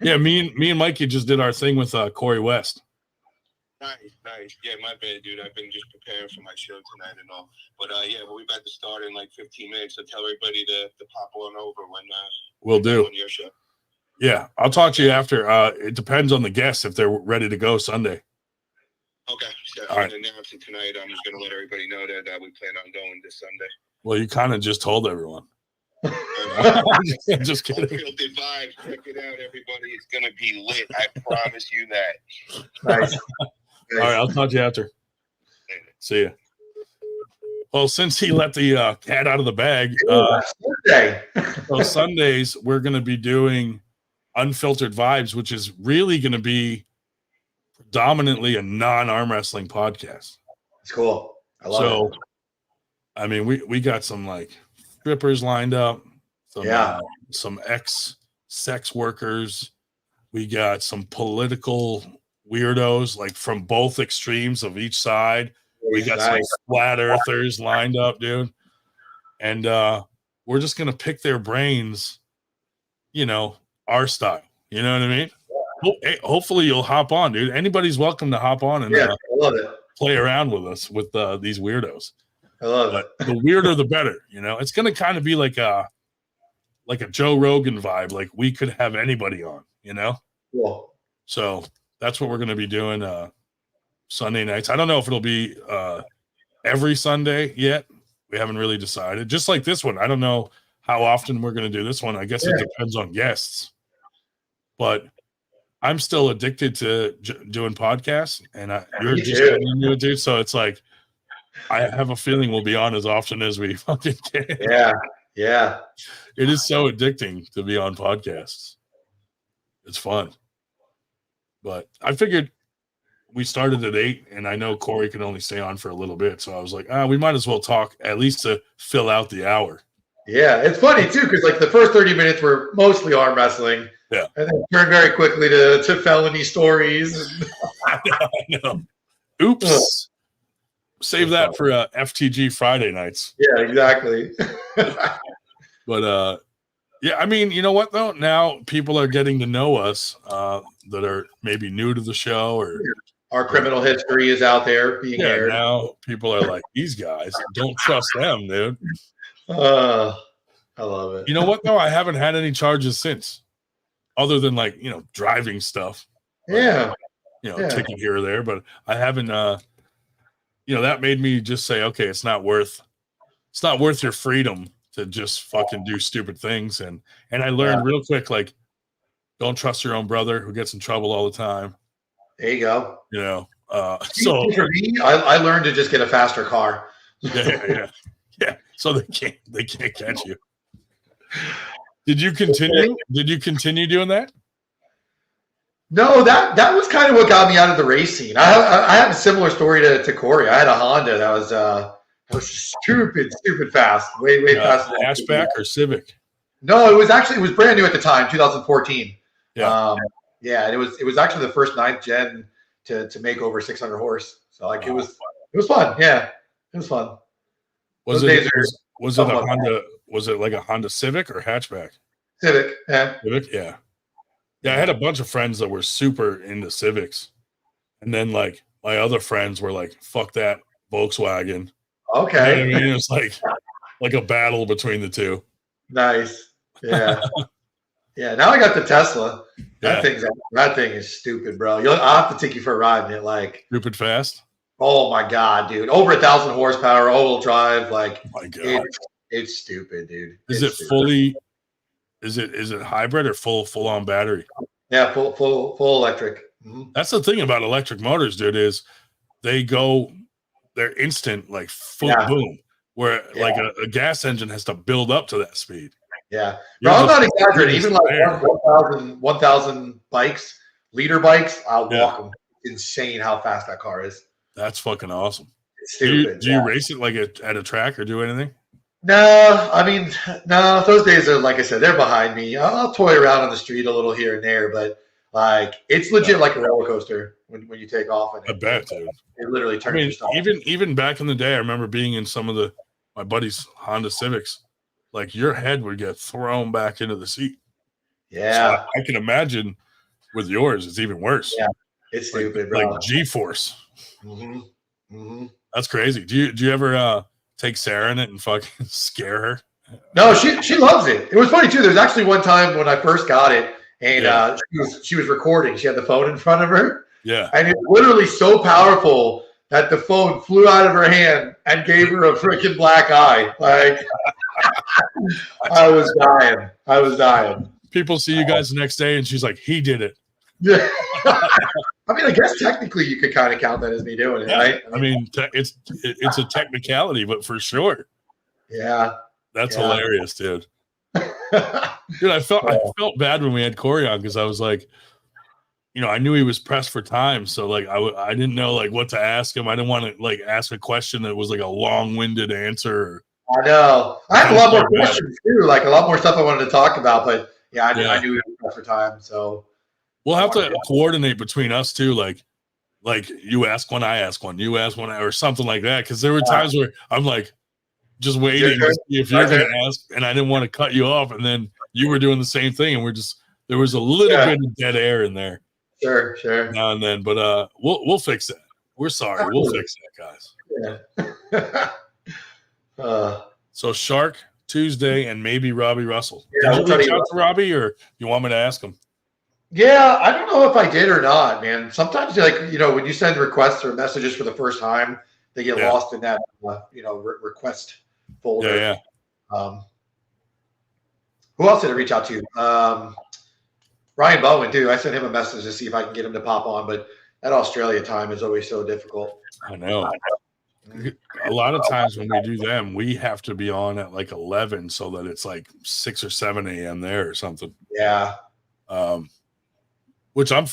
Speaker 1: Yeah, me and Mikey just did our thing with Corey West.
Speaker 4: Nice. Yeah, my bad, dude. I've been just preparing for my show tonight and all. But we're about to start in like 15 minutes. So tell everybody to pop on over when
Speaker 1: we'll do
Speaker 4: on your show.
Speaker 1: Yeah, I'll talk to you after. It depends on the guests if they're ready to go Sunday.
Speaker 4: Okay. So
Speaker 1: all
Speaker 4: I'm
Speaker 1: right.
Speaker 4: going to announce it tonight. I'm just going to let everybody know that we plan on going this Sunday.
Speaker 1: Well, you kind of just told everyone. Just kidding.
Speaker 4: Unfiltered vibes. Check it out, everybody. It's going to be lit. I promise you that.
Speaker 2: Nice.
Speaker 1: All right, I'll talk to you after. See ya. Well, since he let the cat out of the bag, so Sundays we're going to be doing Unfiltered Vibes, which is really going to be predominantly a non-arm wrestling podcast.
Speaker 2: It's cool. I love it.
Speaker 1: I mean, we got some like strippers lined up, some ex-sex workers. We got some political weirdos, like from both extremes of each side. We got some flat earthers lined up, dude. And we're just going to pick their brains, our style. You know what I mean? Hey, hopefully you'll hop on, dude. Anybody's welcome to hop on and
Speaker 2: I love it.
Speaker 1: Play around with us with these weirdos.
Speaker 2: I love it.
Speaker 1: The weirder, the better. It's going to kind of be like a Joe Rogan vibe. Like we could have anybody on,
Speaker 2: Cool.
Speaker 1: So that's what we're going to be doing Sunday nights. I don't know if it'll be every Sunday yet. We haven't really decided. Just like this one. I don't know how often we're going to do this one. I guess it depends on guests. But I'm still addicted to doing podcasts, and you're just getting into it, dude. So it's like, I have a feeling we'll be on as often as we fucking can.
Speaker 2: Yeah.
Speaker 1: It is so addicting to be on podcasts. It's fun. But I figured we started at 8, and I know Corey can only stay on for a little bit. So I was like, we might as well talk at least to fill out the hour.
Speaker 2: Yeah, it's funny, too, because like the first 30 minutes were mostly arm wrestling.
Speaker 1: Yeah.
Speaker 2: And then turned very quickly to felony stories.
Speaker 1: I know. Oops. Save that for FTG Friday nights.
Speaker 2: Yeah, exactly.
Speaker 1: But yeah, I mean, you know what though? Now people are getting to know us that are maybe new to the show, or
Speaker 2: our criminal history is out there being aired.
Speaker 1: Now people are like, these guys, don't trust them, dude.
Speaker 2: I love it.
Speaker 1: You know what though? I haven't had any charges since, other than like driving stuff.
Speaker 2: Yeah.
Speaker 1: Ticket here or there, but I haven't. That made me just say, okay, it's not worth your freedom to just fucking do stupid things. And I learned real quick, like, don't trust your own brother who gets in trouble all the time.
Speaker 2: There you go.
Speaker 1: So
Speaker 2: for me, I learned to just get a faster car.
Speaker 1: Yeah. So they can't catch you. Did you continue doing that?
Speaker 2: No, that was kind of what got me out of the race scene. I had a similar story to Corey. I had a Honda that was stupid fast, way fast.
Speaker 1: Hatchback or Civic?
Speaker 2: No, it was brand new at the time, 2014.
Speaker 1: Yeah,
Speaker 2: and it was actually the first 9th gen to make over 600 horse. So like it was fun. Yeah, it was fun.
Speaker 1: Was it a Honda? Was it like a Honda Civic or hatchback?
Speaker 2: Civic, yeah.
Speaker 1: Civic, yeah. Yeah, I had a bunch of friends that were super into Civics. And then, like, my other friends were like, fuck that Volkswagen.
Speaker 2: Okay.
Speaker 1: You know what I mean? It was like a battle between the two.
Speaker 2: Nice. Yeah. Yeah, now I got the Tesla. That thing is stupid, bro. I'll have to take you for a ride in it. Like,
Speaker 1: stupid fast?
Speaker 2: Oh, my God, dude. Over 1,000 horsepower, all-wheel drive. Like,
Speaker 1: oh my God.
Speaker 2: It's stupid, dude.
Speaker 1: Is it fully... Is it hybrid or full on battery?
Speaker 2: Yeah, full electric. Mm-hmm.
Speaker 1: That's the thing about electric motors, dude, is they're instant, like boom. Where like a gas engine has to build up to that speed.
Speaker 2: Yeah. No, I'm not exaggerating. Even like 1,000 bikes, leader bikes, I'll
Speaker 1: Yeah.
Speaker 2: walk them. Insane how fast that car is.
Speaker 1: That's fucking awesome.
Speaker 2: It's
Speaker 1: Do you,
Speaker 2: stupid.
Speaker 1: do you race it like at a track or do anything?
Speaker 2: No, I mean, no. Those days are, like I said, they're behind me. I'll toy around on the street a little here and there, but like it's legit like a roller coaster when you take off. And
Speaker 1: I bet, dude.
Speaker 2: it literally
Speaker 1: I
Speaker 2: turns
Speaker 1: mean,
Speaker 2: your stomach.
Speaker 1: even back in the day, I remember being in some of my buddies' Honda Civics. Like your head would get thrown back into the seat.
Speaker 2: Yeah,
Speaker 1: So I can imagine with yours, it's even worse.
Speaker 2: Yeah. It's stupid, bro.
Speaker 1: Like G-force.
Speaker 2: Mm-hmm. Mm-hmm.
Speaker 1: That's crazy. Do you ever take Sarah in it and fucking scare her?
Speaker 2: No, she loves it. It was funny too. There's actually one time when I first got it, and
Speaker 1: Yeah.
Speaker 2: she was recording. She had the phone in front of her,
Speaker 1: Yeah.
Speaker 2: and it's literally so powerful that the phone flew out of her hand and gave her a freaking black eye. Like I was dying.
Speaker 1: People see you guys the next day and she's like, he did it.
Speaker 2: Yeah. I mean, I guess technically you could kind of count that as me doing it,
Speaker 1: Yeah.
Speaker 2: right?
Speaker 1: I mean, it's a technicality, but for sure.
Speaker 2: Yeah.
Speaker 1: That's
Speaker 2: Yeah.
Speaker 1: hilarious, dude. Dude, I felt bad when we had Corey on because I was like, I knew he was pressed for time, so like I didn't know like what to ask him. I didn't want to like ask a question that was like a long-winded answer.
Speaker 2: I know. I have a lot more questions too, like a lot more stuff I wanted to talk about, but yeah, I knew it was pressed for time, so
Speaker 1: We'll have to coordinate between us too, like you ask one, I ask one, you ask one, or something like that. Because there were times where I'm like just waiting to see if you're going to ask, and I didn't want to cut you off, and then you were doing the same thing, and there was a little bit of dead air in there.
Speaker 2: Sure.
Speaker 1: Now and then, but we'll fix that. We're sorry, we'll fix that, guys.
Speaker 2: Yeah.
Speaker 1: So Shark Tuesday and maybe Robbie Russell.
Speaker 2: Yeah,
Speaker 1: Did you reach out to Robbie, or you want me to ask him?
Speaker 2: Yeah, I don't know if I did or not, man. Sometimes, like, when you send requests or messages for the first time, they get lost in that, request folder.
Speaker 1: Yeah.
Speaker 2: Who else did I reach out to? Ryan Bowen, too. I sent him a message to see if I can get him to pop on, but that Australia time is always so difficult.
Speaker 1: I know. A lot of times when we do them, we have to be on at like 11 so that it's like 6 or 7 a.m. there or something.
Speaker 2: Yeah.
Speaker 1: Which I'm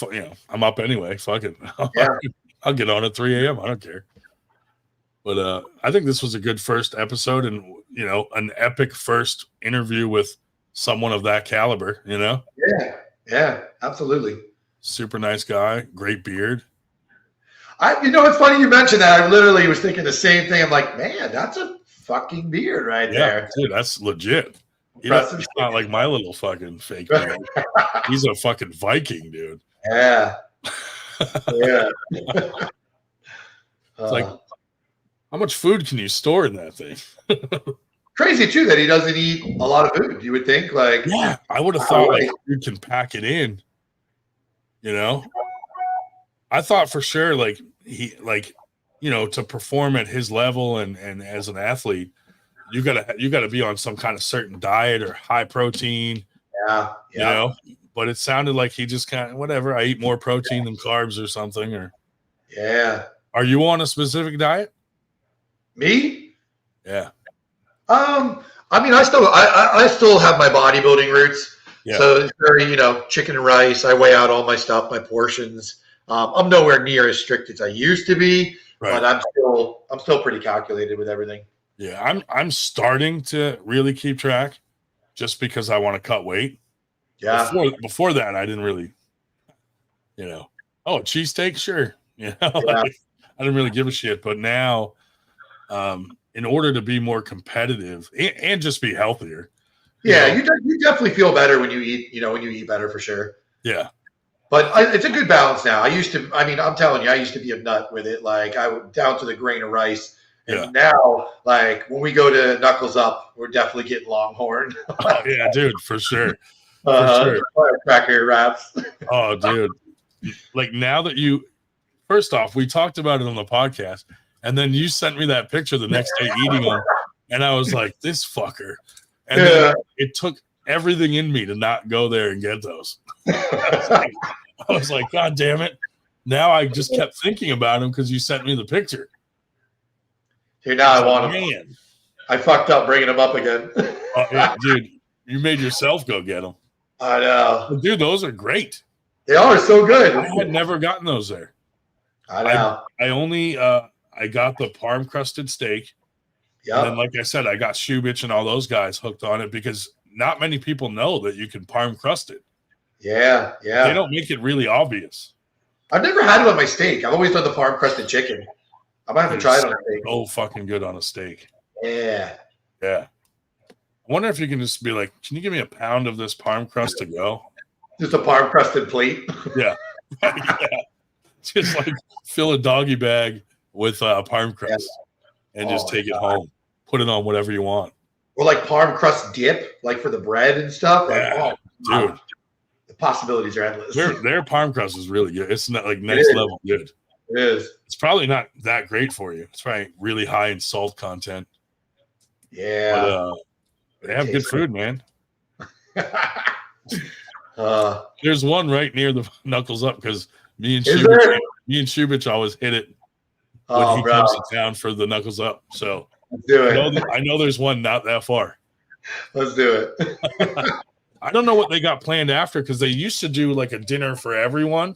Speaker 1: up anyway. Fuck it.
Speaker 2: Yeah.
Speaker 1: I'll get on at 3 a.m. I don't care. But I think this was a good first episode and, an epic first interview with someone of that caliber,
Speaker 2: Yeah, absolutely.
Speaker 1: Super nice guy, great beard.
Speaker 2: It's funny you mentioned that. I literally was thinking the same thing. I'm like, man, that's a fucking beard right there.
Speaker 1: Dude, that's legit. He's not like my little fucking fake beard. He's a fucking Viking, dude.
Speaker 2: Yeah. Yeah.
Speaker 1: It's like, how much food can you store in that thing?
Speaker 2: Crazy too that he doesn't eat a lot of food. You would think, like,
Speaker 1: yeah, I would have thought like you can pack it in. I thought for sure like he to perform at his level and as an athlete, you gotta be on some kind of certain diet or high protein.
Speaker 2: Yeah.
Speaker 1: But it sounded like he just kind of whatever. I eat more protein than carbs or something. Or are you on a specific diet?
Speaker 2: Me?
Speaker 1: Yeah.
Speaker 2: I mean, I still have my bodybuilding roots.
Speaker 1: Yeah.
Speaker 2: So it's very, chicken and rice. I weigh out all my stuff, my portions. I'm nowhere near as strict as I used to be, but I'm still pretty calculated with everything.
Speaker 1: Yeah, I'm starting to really keep track just because I want to cut weight.
Speaker 2: Yeah.
Speaker 1: Before that, I didn't really, cheesesteak, sure. I didn't really give a shit. But now, in order to be more competitive and just be healthier.
Speaker 2: Yeah, you definitely feel better when you eat better for sure.
Speaker 1: Yeah.
Speaker 2: But it's a good balance now. I'm telling you, I used to be a nut with it. Like I would down to the grain of rice. And now, like when we go to Knuckles Up, we're definitely getting Longhorn.
Speaker 1: Oh, yeah, dude, for sure. For sure.
Speaker 2: Cracker wraps.
Speaker 1: Oh, dude. Like now that first off, we talked about it on the podcast, and then you sent me that picture the next day eating them, and I was like, this fucker. And then it took everything in me to not go there and get those. I was like, God damn it. Now I just kept thinking about them because you sent me the picture.
Speaker 2: Here, now I want them. Man. I fucked up bringing them up again.
Speaker 1: Dude, you made yourself go get them.
Speaker 2: I know.
Speaker 1: Dude, those are great.
Speaker 2: They are so good.
Speaker 1: I had never gotten those there.
Speaker 2: I know.
Speaker 1: I only I got the parm crusted steak. And then,
Speaker 2: Yep.
Speaker 1: like I said, I got Shubich and all those guys hooked on it because not many people know that you can parm crust it.
Speaker 2: Yeah.
Speaker 1: They
Speaker 2: Yeah.
Speaker 1: don't make it really obvious.
Speaker 2: I've never had it on my steak. I've always done the farm crusted chicken. I might have to try it on a steak.
Speaker 1: Oh, fucking good on a steak.
Speaker 2: Yeah.
Speaker 1: Yeah. I wonder if you can just be like, can you give me a pound of this parm crust to go?
Speaker 2: Just a farm crusted plate.
Speaker 1: Yeah. Yeah. Just like fill a doggy bag with parm crust and just
Speaker 2: Oh,
Speaker 1: take it
Speaker 2: God.
Speaker 1: home. Put it on whatever you want.
Speaker 2: Or like parm crust dip, like for the bread and stuff. Like,
Speaker 1: Yeah,
Speaker 2: oh,
Speaker 1: dude.
Speaker 2: the possibilities are endless.
Speaker 1: Their parm crust is really good. It's not like
Speaker 2: It
Speaker 1: next
Speaker 2: is.
Speaker 1: level good.
Speaker 2: It is.
Speaker 1: It's probably not that great for you. It's probably really high in salt content.
Speaker 2: Yeah.
Speaker 1: But they have good food, man.
Speaker 2: uh,
Speaker 1: There's one right near the Knuckles Up because me and
Speaker 2: Is there?
Speaker 1: Shubich always hit it when
Speaker 2: oh,
Speaker 1: he
Speaker 2: bro.
Speaker 1: comes to town for the Knuckles Up. So
Speaker 2: Let's do
Speaker 1: I
Speaker 2: it.
Speaker 1: know there's one not that far.
Speaker 2: Let's do it.
Speaker 1: I don't know what they got planned after because they used to do like a dinner for everyone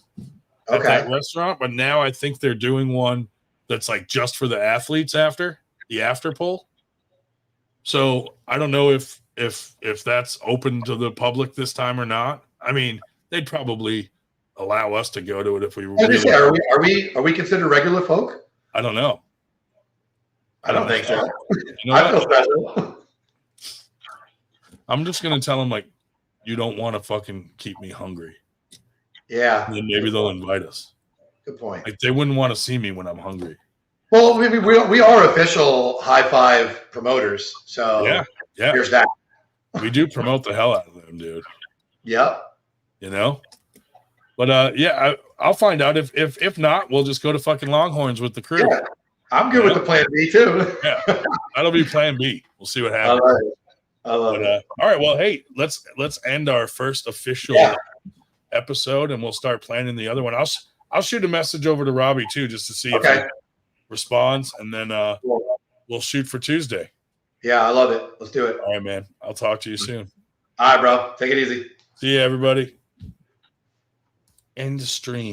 Speaker 1: at
Speaker 2: Okay.
Speaker 1: that restaurant, but now I think they're doing one that's like just for the athletes after the after pull. So I don't know if that's open to the public this time or not. I mean, they'd probably allow us to go to it if we were.
Speaker 2: I was gonna
Speaker 1: Really,
Speaker 2: say, are we considered regular folk?
Speaker 1: I don't know.
Speaker 2: I don't think so.
Speaker 1: You know
Speaker 2: I
Speaker 1: what?
Speaker 2: feel special.
Speaker 1: I'm just gonna tell them like, you don't want to fucking keep me hungry.
Speaker 2: Yeah.
Speaker 1: And then maybe they'll invite us.
Speaker 2: Good point.
Speaker 1: Like they wouldn't want to see me when I'm hungry.
Speaker 2: Well, we are official high five promoters. So
Speaker 1: Yeah, yeah.
Speaker 2: here's that.
Speaker 1: We do promote the hell out of them, dude.
Speaker 2: Yep.
Speaker 1: You know. But yeah, I'll find out if not, we'll just go to fucking Longhorns with the crew.
Speaker 2: Yeah. I'm good with the plan B too.
Speaker 1: Yeah, that'll be Plan B. We'll see what
Speaker 2: I
Speaker 1: happens.
Speaker 2: love it. I love
Speaker 1: But,
Speaker 2: it.
Speaker 1: all right, well, hey, let's end our first official
Speaker 2: Yeah.
Speaker 1: episode, and we'll start planning the other one. I'll shoot a message over to Robbie too, just to see
Speaker 2: Okay.
Speaker 1: if he responds, and then we'll shoot for Tuesday.
Speaker 2: Yeah, I love it. Let's do it.
Speaker 1: All right, man. I'll talk to you soon.
Speaker 2: All right, bro. Take it easy.
Speaker 1: See you, everybody. End stream.